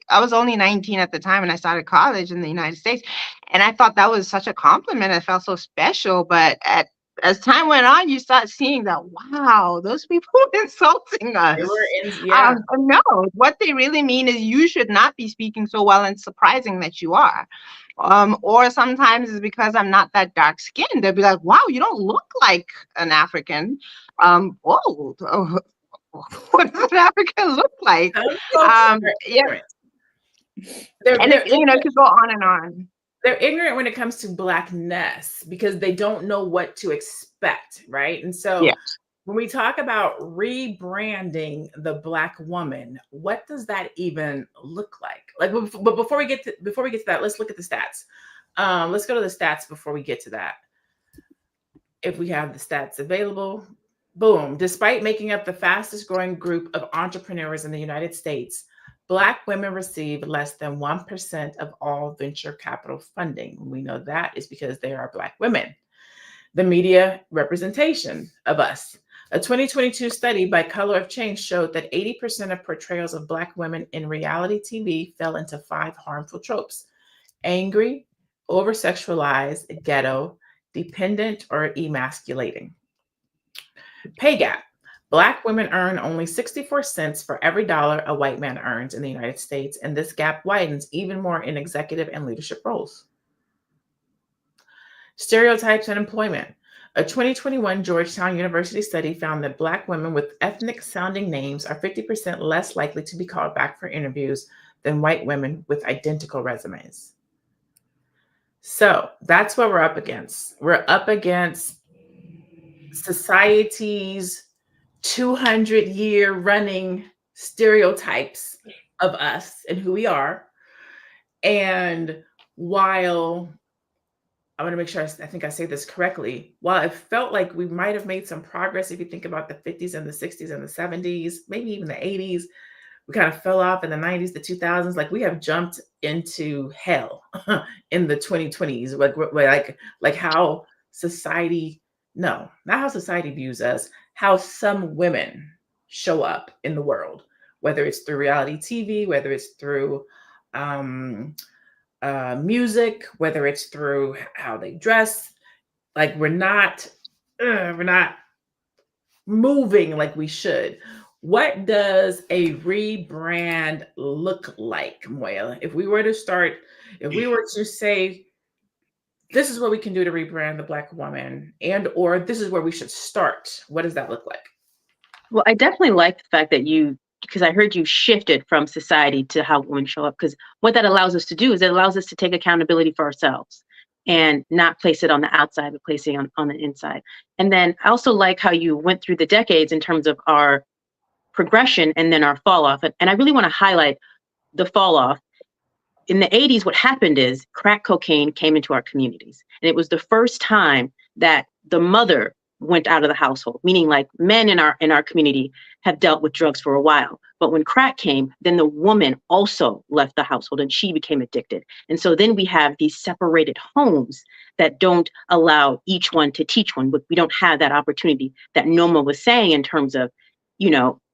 [SPEAKER 3] I was only 19 at the time and I started college in the United States. And I thought that was such a compliment. I felt so special. But as time went on, you start seeing that, wow, those people were insulting us. No, what they really mean is you should not be speaking so well, and surprising that you are. Or sometimes it's because I'm not that dark skinned. They'll be like, wow, you don't look like an African. What does an African look like? Yeah. And it could go on and on.
[SPEAKER 2] They're ignorant when it comes to blackness because they don't know what to expect, right? And so when we talk about rebranding the Black woman, what does that even look like? But before we get to that, let's look at the stats. Let's go to the stats before we get to that. If we have the stats available, boom. Despite making up the fastest growing group of entrepreneurs in the United States, Black women receive less than 1% of all venture capital funding. We know that is because they are Black women. The media representation of us. A 2022 study by Color of Change showed that 80% of portrayals of Black women in reality TV fell into 5 harmful tropes: angry, over-sexualized, ghetto, dependent, or emasculating. Pay gap. Black women earn only 64 cents for every dollar a white man earns in the United States, and this gap widens even more in executive and leadership roles. Stereotypes and employment. A 2021 Georgetown University study found that Black women with ethnic-sounding names are 50% less likely to be called back for interviews than white women with identical resumes. So that's what we're up against. We're up against society's 200-year running stereotypes of us and who we are. And while I want to make sure I think I say this correctly, while it felt like we might have made some progress, if you think about the 50s and the 60s and the 70s, maybe even the 80s, we kind of fell off in the 90s, the 2000s. Like we have jumped into hell in the 2020s, like how society, no, not how society views us, how some women show up in the world, whether it's through reality TV, whether it's through music, whether it's through how they dress. Like we're not moving like we should. What does a rebrand look like, Moya? If we were to say, this is what we can do to rebrand the Black woman, or this is where we should start, what does that look like?
[SPEAKER 4] Well, I definitely like the fact that because I heard you shifted from society to how women show up, because what that allows us to do is it allows us to take accountability for ourselves and not place it on the outside, but placing it on the inside. And then I also like how you went through the decades in terms of our progression and then our fall off. And I really want to highlight the fall off. In the 80s, what happened is crack cocaine came into our communities. And it was the first time that the mother went out of the household, meaning like men in our community have dealt with drugs for a while. But when crack came, then the woman also left the household and she became addicted. And so then we have these separated homes that don't allow each one to teach one, but we don't have that opportunity that Noma was saying in terms of,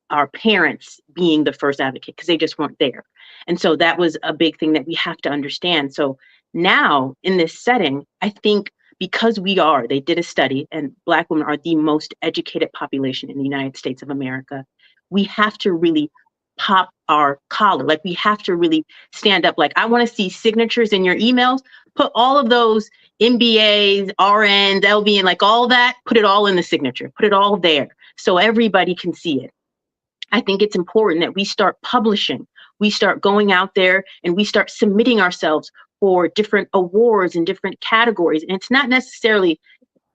[SPEAKER 4] our parents being the first advocate, because they just weren't there. And so that was a big thing that we have to understand. So now in this setting, I think because they did a study, and Black women are the most educated population in the United States of America, we have to really pop our collar. Like we have to really stand up. Like I want to see signatures in your emails, put all of those MBAs, RNs, LB, and like all that, put it all in the signature, put it all there so everybody can see it. I think it's important that we start publishing, we start going out there and we start submitting ourselves for different awards and different categories. And it's not necessarily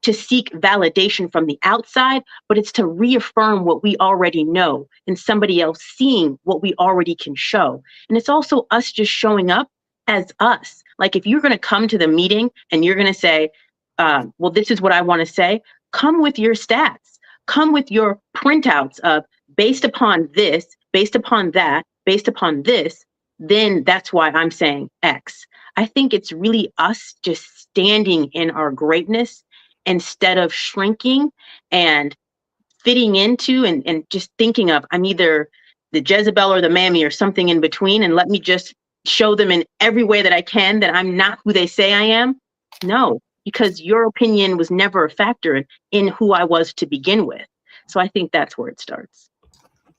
[SPEAKER 4] to seek validation from the outside, but it's to reaffirm what we already know and somebody else seeing what we already can show. And it's also us just showing up as us. Like if you're going to come to the meeting and you're going to say, well, this is what I want to say, come with your stats, come with your printouts of based upon this, based upon that, based upon this, then that's why I'm saying X. I think it's really us just standing in our greatness instead of shrinking and fitting into and just thinking of, I'm either the Jezebel or the Mammy or something in between, and let me just show them in every way that I can that I'm not who they say I am. No, because your opinion was never a factor in who I was to begin with. So I think that's where it starts.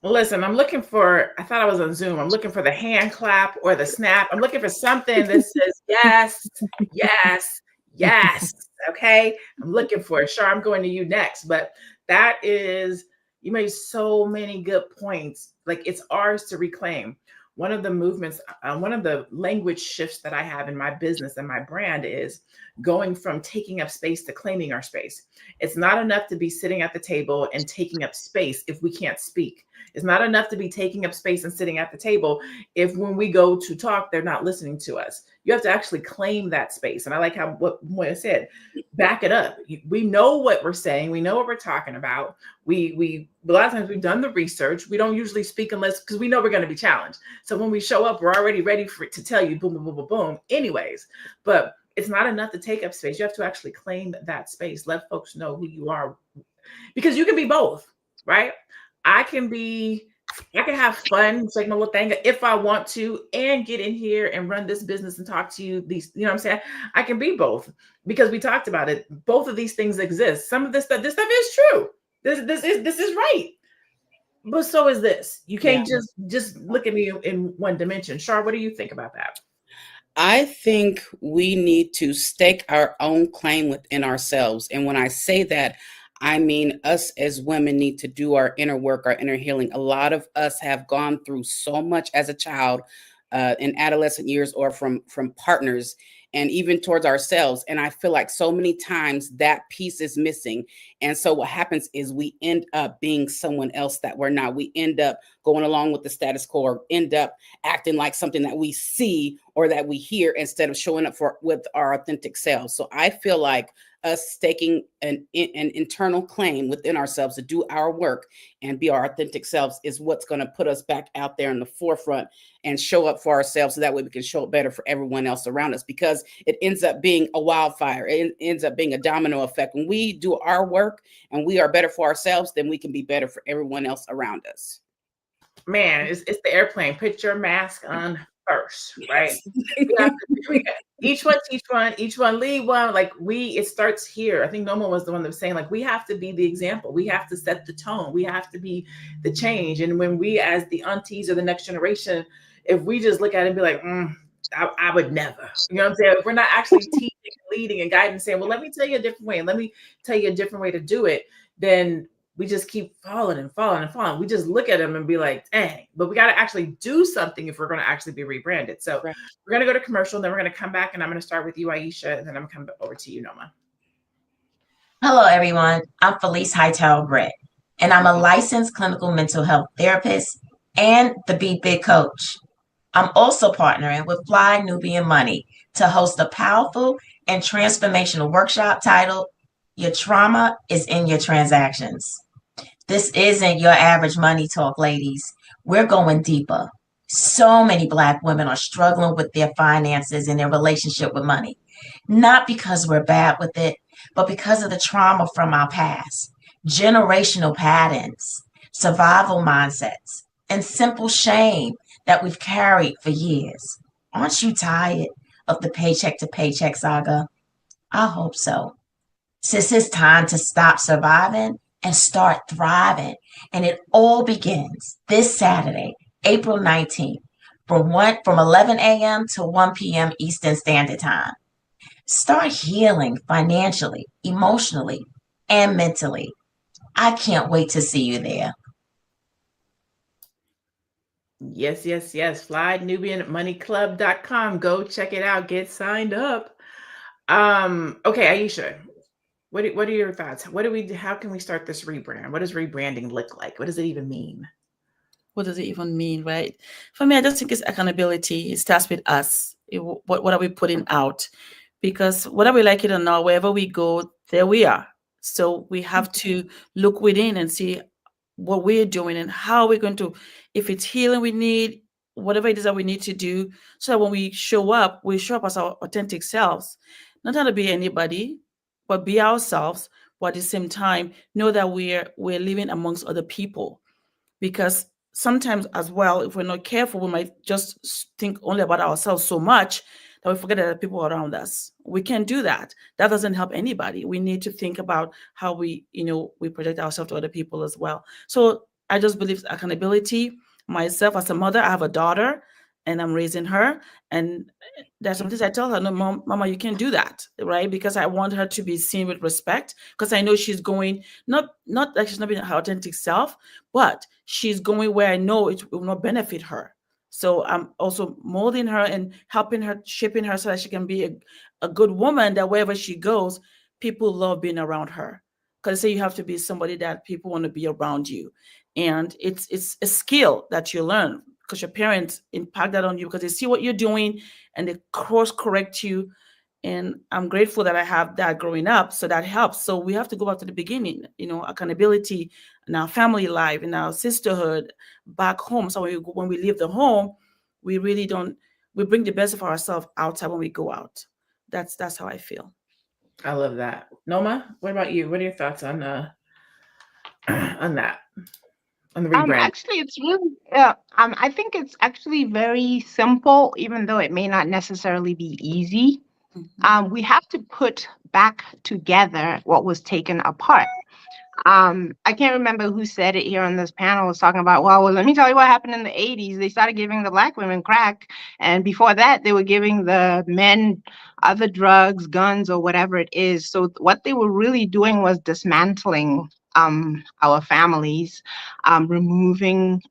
[SPEAKER 2] Listen, I'm looking for, I thought I was on Zoom. I'm looking for the hand clap or the snap. I'm looking for something that says yes, yes, yes. Okay. I'm looking for it. Sure, I'm going to you next. But that is, you made so many good points. Like it's ours to reclaim. One of the movements, one of the language shifts that I have in my business and my brand is going from taking up space to claiming our space. It's not enough to be sitting at the table and taking up space if we can't speak. It's not enough to be taking up space and sitting at the table if when we go to talk, they're not listening to us. You have to actually claim that space. And I like how what Moya said, back it up. We know what we're saying. We know what we're talking about. A lot of times we've done the research. We don't usually speak unless, because we know we're going to be challenged. So when we show up, we're already ready for it to tell you boom, boom, boom, boom, boom anyways. But it's not enough to take up space. You have to actually claim that space. Let folks know who you are, because you can be both, right? I can have fun, it's like my little thing if I want to, and get in here and run this business and talk to you. These, you know what I'm saying? I can be both because we talked about it. Both of these things exist. Some of this stuff is true. This is right. But so is this. You can't just look at me in one dimension. Shar, what do you think about that?
[SPEAKER 5] I think we need to stake our own claim within ourselves. And when I say that, I mean, us as women need to do our inner work, our inner healing. A lot of us have gone through so much as a child in adolescent years or from partners and even towards ourselves. And I feel like so many times that piece is missing. And so what happens is we end up being someone else that we're not. We end up going along with the status quo or end up acting like something that we see or that we hear instead of showing up with our authentic selves. So I feel like us staking an internal claim within ourselves to do our work and be our authentic selves is what's going to put us back out there in the forefront and show up for ourselves so that way we can show up better for everyone else around us, because it ends up being a wildfire. It ends up being a domino effect. When we do our work and we are better for ourselves, then we can be better for everyone else around us.
[SPEAKER 2] Man, it's the airplane. Put your mask on first, right? Each one teach one, each one lead one. Like it starts here. I think Noma was the one that was saying, like, we have to be the example. We have to set the tone. We have to be the change. And when we, as the aunties or the next generation, if we just look at it and be like, I would never, you know what I'm saying? If we're not actually teaching, leading, and guiding, saying, well, let me tell you a different way, and let me tell you a different way to do it, then we just keep falling and falling and falling. We just look at them and be like, dang, but we got to actually do something if we're going to actually be rebranded. So We're going to go to commercial, and then we're going to come back, and I'm going to start with you, Aisha, and then I'm going to come over to you, Noma.
[SPEAKER 11] Hello, everyone. I'm Felice Hightower Brett, and I'm a licensed clinical mental health therapist and the Be Big coach. I'm also partnering with Fly Nubian Money to host a powerful and transformational workshop titled Your Trauma is in Your Transactions. This isn't your average money talk, ladies. We're going deeper. So many Black women are struggling with their finances and their relationship with money, not because we're bad with it, but because of the trauma from our past, generational patterns, survival mindsets, and simple shame that we've carried for years. Aren't you tired of the paycheck to paycheck saga? I hope so. Since it's time to stop surviving and start thriving. And it all begins this Saturday, April 19th, from 11 a.m. to 1 p.m. Eastern Standard Time. Start healing financially, emotionally, and mentally. I can't wait to see you there.
[SPEAKER 2] Yes. FlyNubianMoneyClub.com. Go check it out. Get signed up. Okay, Aisha, What are your thoughts? How can we start this rebrand? What does rebranding look like? What does it even mean?
[SPEAKER 8] What does it even mean, right? For me, I just think it's accountability. It starts with us. What are we putting out? Because whether we like it or not, wherever we go, there we are. So we have to look within and see what we're doing and how we're going to, if it's healing we need, whatever it is that we need to do, so that when we show up as our authentic selves, not trying to be anybody, but be ourselves, but at the same time, know that we're living amongst other people. Because sometimes as well, if we're not careful, we might just think only about ourselves so much that we forget that there are people around us. We can't do that. That doesn't help anybody. We need to think about how we project ourselves to other people as well. So I just believe accountability. Myself as a mother, I have a daughter and I'm raising her. And there's some things I tell her, no, Mama, you can't do that, right? Because I want her to be seen with respect, because I know she's going, not that she's not being her authentic self, but she's going where I know it will not benefit her. So I'm also molding her and helping her, shaping her so that she can be a good woman, that wherever she goes, people love being around her. Because say you have to be somebody that people want to be around you. And it's a skill that you learn because your parents impact that on you, because they see what you're doing and they course correct you. And I'm grateful that I have that growing up. So that helps. So we have to go back to the beginning, accountability in our family life, in our sisterhood, back home. So when we leave the home, we really we bring the best of ourselves outside when we go out. That's how I feel.
[SPEAKER 2] I love that. Noma, what about you? What are your thoughts on that? On the rebrand?
[SPEAKER 3] Actually, it's really, I think it's actually very simple, even though it may not necessarily be easy. We have to put back together what was taken apart. I can't remember who said it here on this panel, was talking about, well, let me tell you what happened in the 80s. They started giving the Black women crack. And before that, they were giving the men other drugs, guns, or whatever it is. So what they were really doing was dismantling our families, removing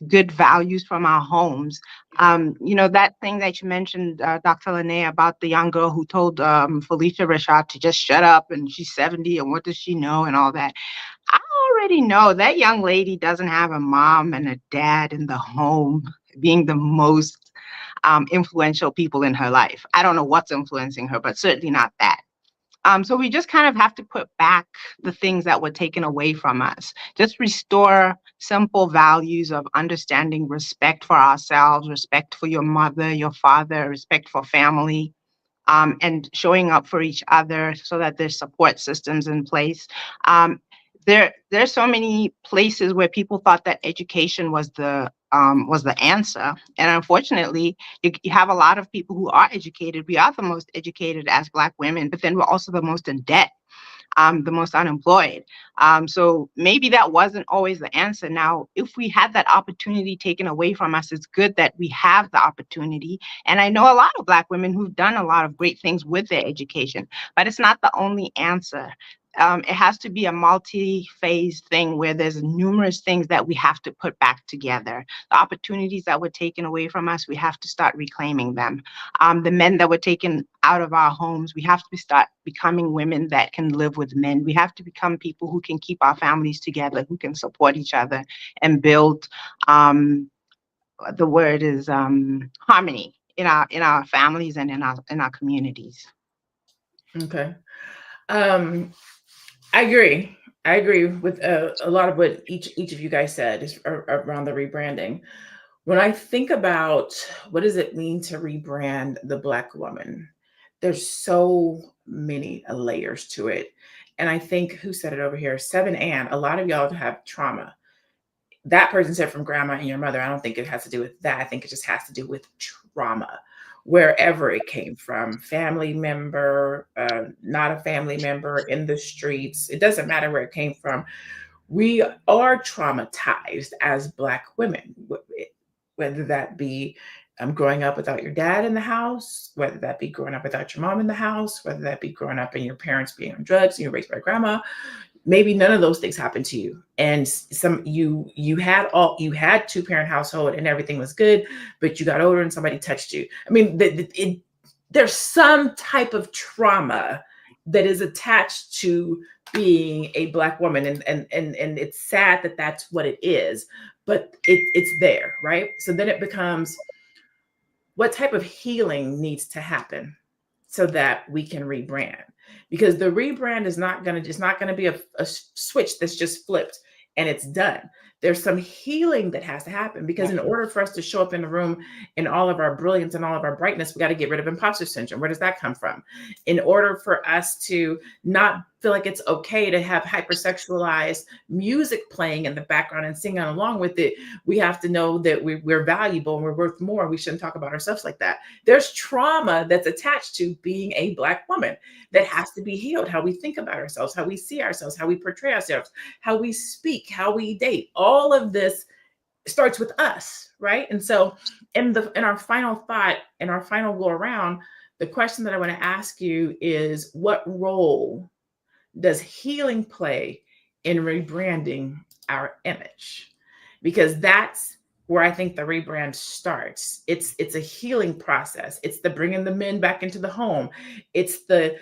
[SPEAKER 3] good values from our homes. That thing that you mentioned, Dr. LaNee, about the young girl who told Felicia Rashad to just shut up, and she's 70, and what does she know, and all that. I already know that young lady doesn't have a mom and a dad in the home being the most influential people in her life. I don't know what's influencing her, but certainly not that. So we just kind of have to put back the things that were taken away from us. Just restore simple values of understanding respect for ourselves, respect for your mother, your father, respect for family, and showing up for each other so that there's support systems in place. There's so many places where people thought that education was the answer, and unfortunately, you have a lot of people who are educated. We are the most educated as Black women, but then we're also the most in debt, the most unemployed. So maybe that wasn't always the answer. Now, if we had that opportunity taken away from us, it's good that we have the opportunity. And I know a lot of Black women who've done a lot of great things with their education, but it's not the only answer. It has to be a multi-phase thing where there's numerous things that we have to put back together. The opportunities that were taken away from us, we have to start reclaiming them. The men that were taken out of our homes, we have to start becoming women that can live with men. We have to become people who can keep our families together, who can support each other and build, the word is harmony in our families and in our communities.
[SPEAKER 2] Okay. I agree with a lot of what each of you guys said is around the rebranding. When I think about what does it mean to rebrand the Black woman, there's so many layers to it. And I think, who said it over here? 7 and a lot of y'all have trauma. That person said from grandma and your mother. I don't think it has to do with that. I think it just has to do with trauma, wherever it came from, family member, not a family member, in the streets. It doesn't matter where it came from. We are traumatized as Black women, whether that be growing up without your dad in the house, whether that be growing up without your mom in the house, whether that be growing up and your parents being on drugs and you're raised by grandma. Maybe none of those things happened to you, and you had 2-parent household and everything was good, but you got older and somebody touched you. I mean, there's some type of trauma that is attached to being a Black woman, and it's sad that that's what it is, but it's there, right? So then it becomes, what type of healing needs to happen so that we can rebrand? Because the rebrand is not going to, it's not going to be a switch that's just flipped and it's done. There's some healing that has to happen, because in order for us to show up in the room in all of our brilliance and all of our brightness, we got to get rid of imposter syndrome. Where does that come from? In order for us to not feel like it's okay to have hypersexualized music playing in the background and singing along with it, we have to know that we're valuable and we're worth more. We shouldn't talk about ourselves like that. There's trauma that's attached to being a Black woman that has to be healed. How we think about ourselves, how we see ourselves, how we portray ourselves, how we speak, how we date. All of this starts with us, right? And so in our final thought, in our final go around, the question that I want to ask you is, what role does healing play in rebranding our image? Because that's where I think the rebrand starts. It's a healing process. It's the bringing the men back into the home. It's the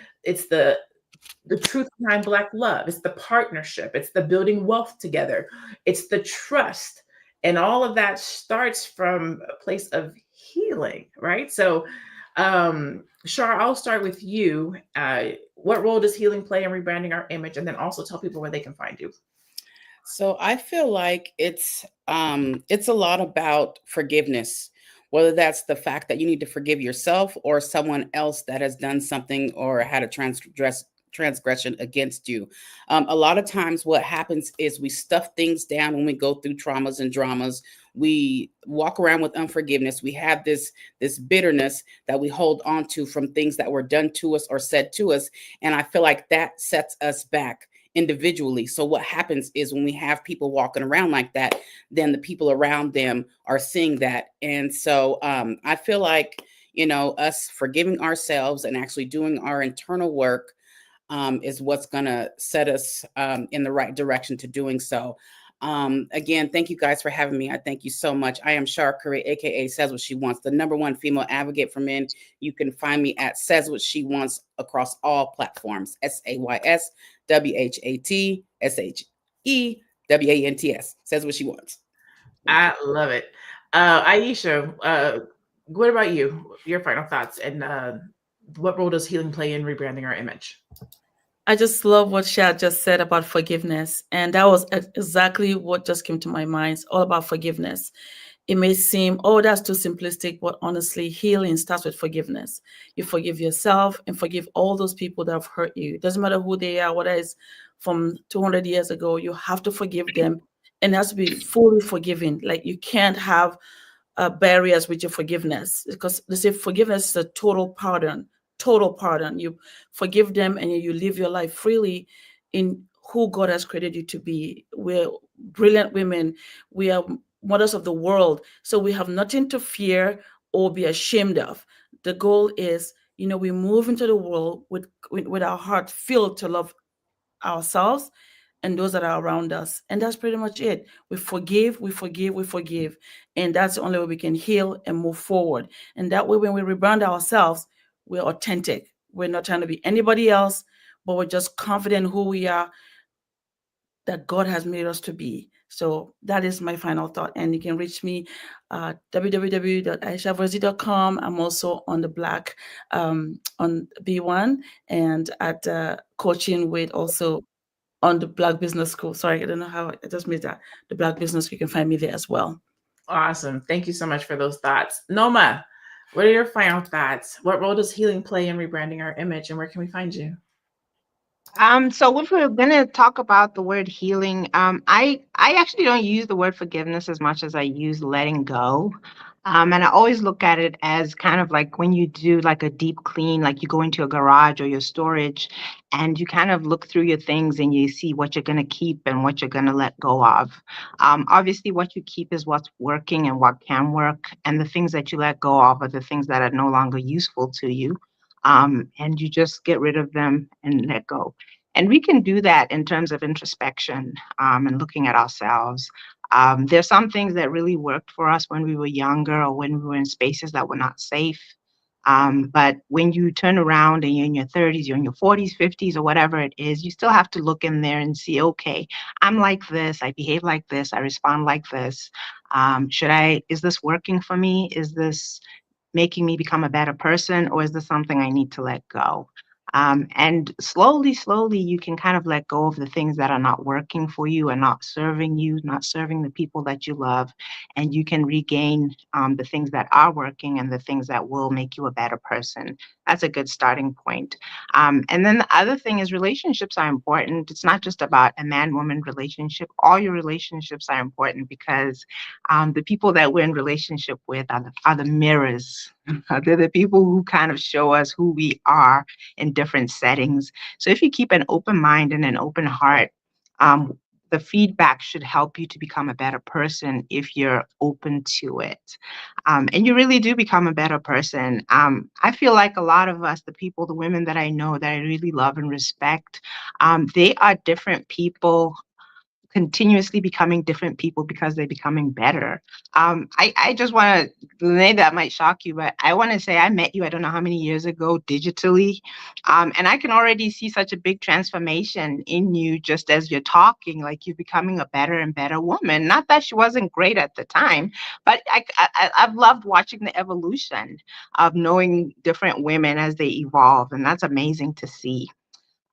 [SPEAKER 2] truth behind Black love. It's the partnership. It's the building wealth together. It's the trust. And all of that starts from a place of healing, right? So, Shar, I'll start with you. What role does healing play in rebranding our image? And then also tell people where they can find you.
[SPEAKER 5] So I feel like it's a lot about forgiveness, whether that's the fact that you need to forgive yourself or someone else that has done something or had a transgression against you. A lot of times what happens is we stuff things down when we go through traumas and dramas. We walk around with unforgiveness. We have this bitterness that we hold on to from things that were done to us or said to us. And I feel like that sets us back individually. So what happens is when we have people walking around like that, then the people around them are seeing that. And so I feel like, us forgiving ourselves and actually doing our internal work is what's going to set us in the right direction to doing so. Again, thank you guys for having me. I thank you so much. I am Shar Curry, aka Says What She Wants, the #1 female advocate for men. You can find me at Says What She Wants across all platforms. SAYSWHATSHEWANTS. Says What She Wants.
[SPEAKER 2] I love it. Aisha, what about you? Your final thoughts, and what role does healing play in rebranding our image?
[SPEAKER 8] I just love what Shad just said about forgiveness. And that was exactly what just came to my mind. It's all about forgiveness. It may seem, oh, that's too simplistic, but honestly, healing starts with forgiveness. You forgive yourself and forgive all those people that have hurt you. It doesn't matter who they are, whether it's from 200 years ago, you have to forgive them, and it has to be fully forgiving. Like, you can't have barriers with your forgiveness, because they say forgiveness is a total pardon. Total pardon. You forgive them and you live your life freely in who God has created you to be. We're brilliant women. We are mothers of the world. So we have nothing to fear or be ashamed of. The goal is, we move into the world with our heart filled to love ourselves and those that are around us. And that's pretty much it. We forgive, we forgive, we forgive. And that's the only way we can heal and move forward. And that way, when we rebrand ourselves, we're authentic. We're not trying to be anybody else, but we're just confident who we are, that God has made us to be. So that is my final thought. And you can reach me at www.aishaverzi.com. I'm also on the Black, on B1, and at Coaching with also on the Black Business School. Sorry, I don't know how I just made that. The Black Business School, you can find me there as well.
[SPEAKER 2] Awesome. Thank you so much for those thoughts. Noma, what are your final thoughts? What role does healing play in rebranding our image, and where can we find you?
[SPEAKER 3] So if we're going to talk about the word healing, I actually don't use the word forgiveness as much as I use letting go. And I always look at it as kind of like when you do like a deep clean, like you go into a garage or your storage and you kind of look through your things and you see what you're going to keep and what you're going to let go of. Obviously, what you keep is what's working and what can work. And the things that you let go of are the things that are no longer useful to you. And you just get rid of them and let go. And we can do that in terms of introspection and looking at ourselves. There's some things that really worked for us when we were younger or when we were in spaces that were not safe. But when you turn around and you're in your 30s, you're in your 40s, 50s, or whatever it is, you still have to look in there and see, okay, I'm like this, I behave like this, I respond like this. Is this working for me? Is this making me become a better person, or is this something I need to let go? And slowly, you can kind of let go of the things that are not working for you and not serving you, not serving the people that you love. And you can regain the things that are working and the things that will make you a better person. That's a good starting point. And then the other thing is relationships are important. It's not just about a man-woman relationship. All your relationships are important because the people that we're in relationship with are the mirrors. They're the people who kind of show us who we are in different settings. So if you keep an open mind and an open heart, the feedback should help you to become a better person if you're open to it. And you really do become a better person. I feel like a lot of us, the women that I know that I really love and respect, they are different people, continuously becoming different people because they're becoming better. I just want to, LaNee, that might shock you, but I want to say I met you, I don't know how many years ago, digitally. And I can already see such a big transformation in you just as you're talking, like you're becoming a better and better woman. Not that she wasn't great at the time, but I've loved watching the evolution of knowing different women as they evolve. And that's amazing to see.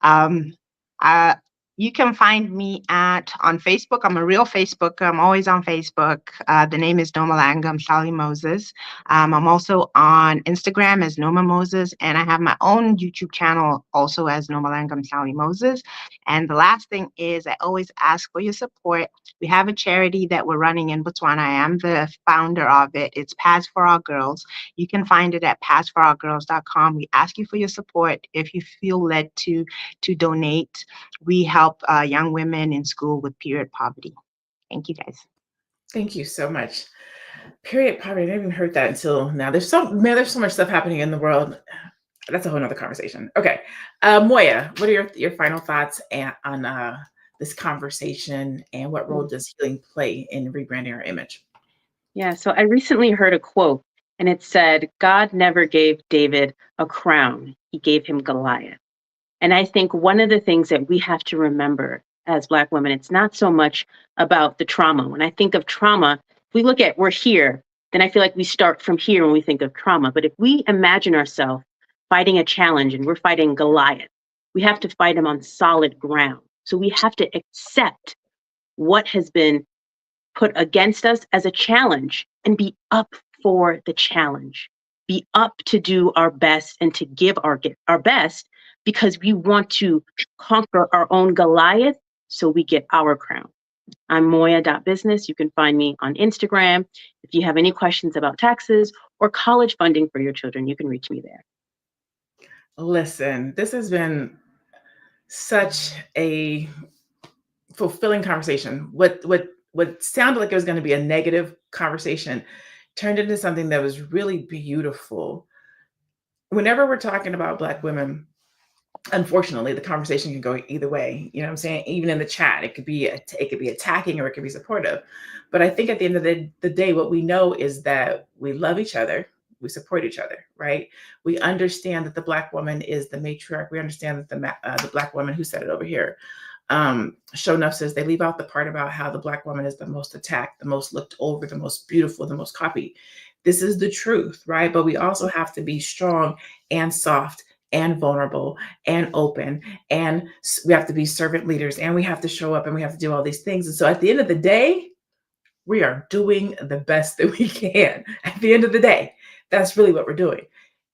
[SPEAKER 3] Uh, you can find me on Facebook. I'm a real Facebooker. I'm always on Facebook. The name is Noma Langam Sally Moses. I'm also on Instagram as Noma Moses, and I have my own YouTube channel also as Noma Langam Sally Moses. And the last thing is I always ask for your support. We have a charity that we're running in Botswana. I am the founder of it. It's Paths for Our Girls. You can find it at pathsforourgirls.com. We ask you for your support if you feel led to donate. We help young women in school with period poverty. Thank you, guys.
[SPEAKER 2] Thank you so much. Period poverty. I didn't even heard that until now. There's so much stuff happening in the world. That's a whole nother conversation. Okay. Moya, what are your final thoughts on this conversation, and what role does healing play in rebranding our image?
[SPEAKER 4] Yeah, so I recently heard a quote, and it said, God never gave David a crown. He gave him Goliath. And I think one of the things that we have to remember as Black women, it's not so much about the trauma. When I think of trauma, if we look at we're here, then I feel like we start from here when we think of trauma. But if we imagine ourselves fighting a challenge and we're fighting Goliath, we have to fight him on solid ground. So we have to accept what has been put against us as a challenge and be up for the challenge. Be up to do our best and to give our best, because we want to conquer our own Goliath so we get our crown. I'm moya.business. You can find me on Instagram. If you have any questions about taxes or college funding for your children, you can reach me there.
[SPEAKER 2] Listen, this has been such a fulfilling conversation. What sounded like it was going to be a negative conversation turned into something that was really beautiful. Whenever we're talking about Black women, unfortunately, the conversation can go either way. You know what I'm saying? Even in the chat, it could be attacking or it could be supportive. But I think at the end of the day, what we know is that we love each other. We support each other, right? We understand that the Black woman is the matriarch. We understand that the Black woman, who said it over here, Show Enough says they leave out the part about how the Black woman is the most attacked, the most looked over, the most beautiful, the most copied. This is the truth, right? But we also have to be strong and soft and vulnerable and open, and we have to be servant leaders, and we have to show up, and we have to do all these things. And so at the end of the day, we are doing the best that we can. At the end of the day, that's really what we're doing.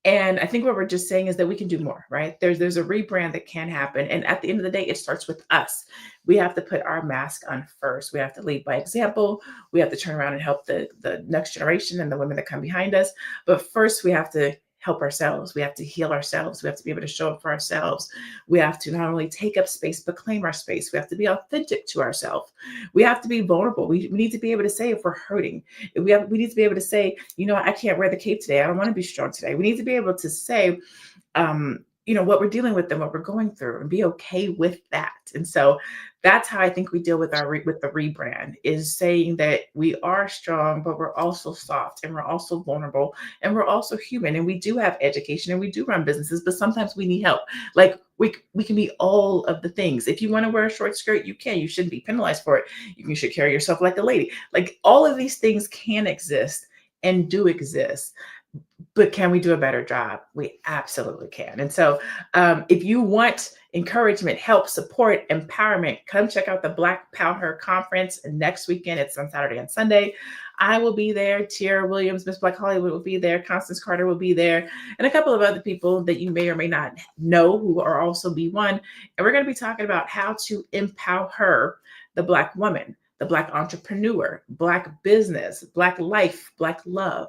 [SPEAKER 2] And I think what we're just saying is that we can do more, right? There's a rebrand that can happen. And at the end of the day, it starts with us. We have to put our mask on first. We have to lead by example. We have to turn around and help the next generation and the women that come behind us. But first, we have to help ourselves. We have to heal ourselves. We have to be able to show up for ourselves. We have to not only take up space, but claim our space. We have to be authentic to ourselves. We have to be vulnerable. We need to be able to say if we're hurting. We need to be able to say, you know, I can't wear the cape today. I don't want to be strong today. We need to be able to say, you know, what we're dealing with and what we're going through, and be okay with that. And so that's how I think we deal with with the rebrand, is saying that we are strong, but we're also soft, and we're also vulnerable, and we're also human, and we do have education, and we do run businesses, but sometimes we need help. Like we can be all of the things. If you want to wear a short skirt, you can. You shouldn't be penalized for it. You should carry yourself like a lady. Like all of these things can exist and do exist. But can we do a better job? We absolutely can. And so if you want encouragement, help, support, empowerment, come check out the Black Power Conference next weekend. It's on Saturday and Sunday. I will be there. Tiara Williams, Miss Black Hollywood will be there. Constance Carter will be there. And a couple of other people that you may or may not know who are also B1. And we're going to be talking about how to empower the Black woman, the Black entrepreneur, Black business, Black life, Black love.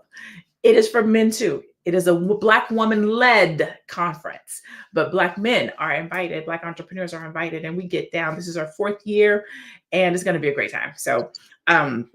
[SPEAKER 2] It is for men too. It is a Black woman-led conference, but Black men are invited. Black entrepreneurs are invited, and we get down. This is our 4th year, and it's going to be a great time. So I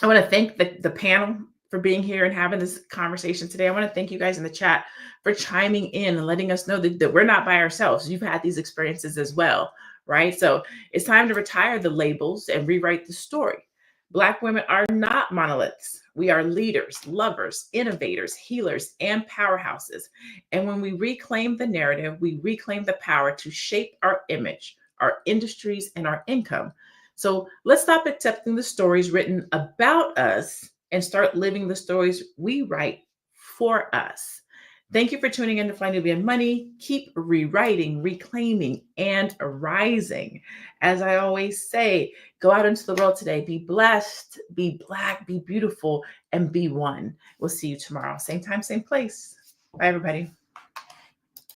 [SPEAKER 2] want to thank the panel for being here and having this conversation today. I want to thank you guys in the chat for chiming in and letting us know that we're not by ourselves. You've had these experiences as well, right? So it's time to retire the labels and rewrite the story. Black women are not monoliths. We are leaders, lovers, innovators, healers, and powerhouses. And when we reclaim the narrative, we reclaim the power to shape our image, our industries, and our income. So let's stop accepting the stories written about us and start living the stories we write for us. Thank you for tuning in to Fly Nubian Money. Keep rewriting, reclaiming, and rising. As I always say, go out into the world today. Be blessed, be Black, be beautiful, and be one. We'll see you tomorrow. Same time, same place. Bye, everybody.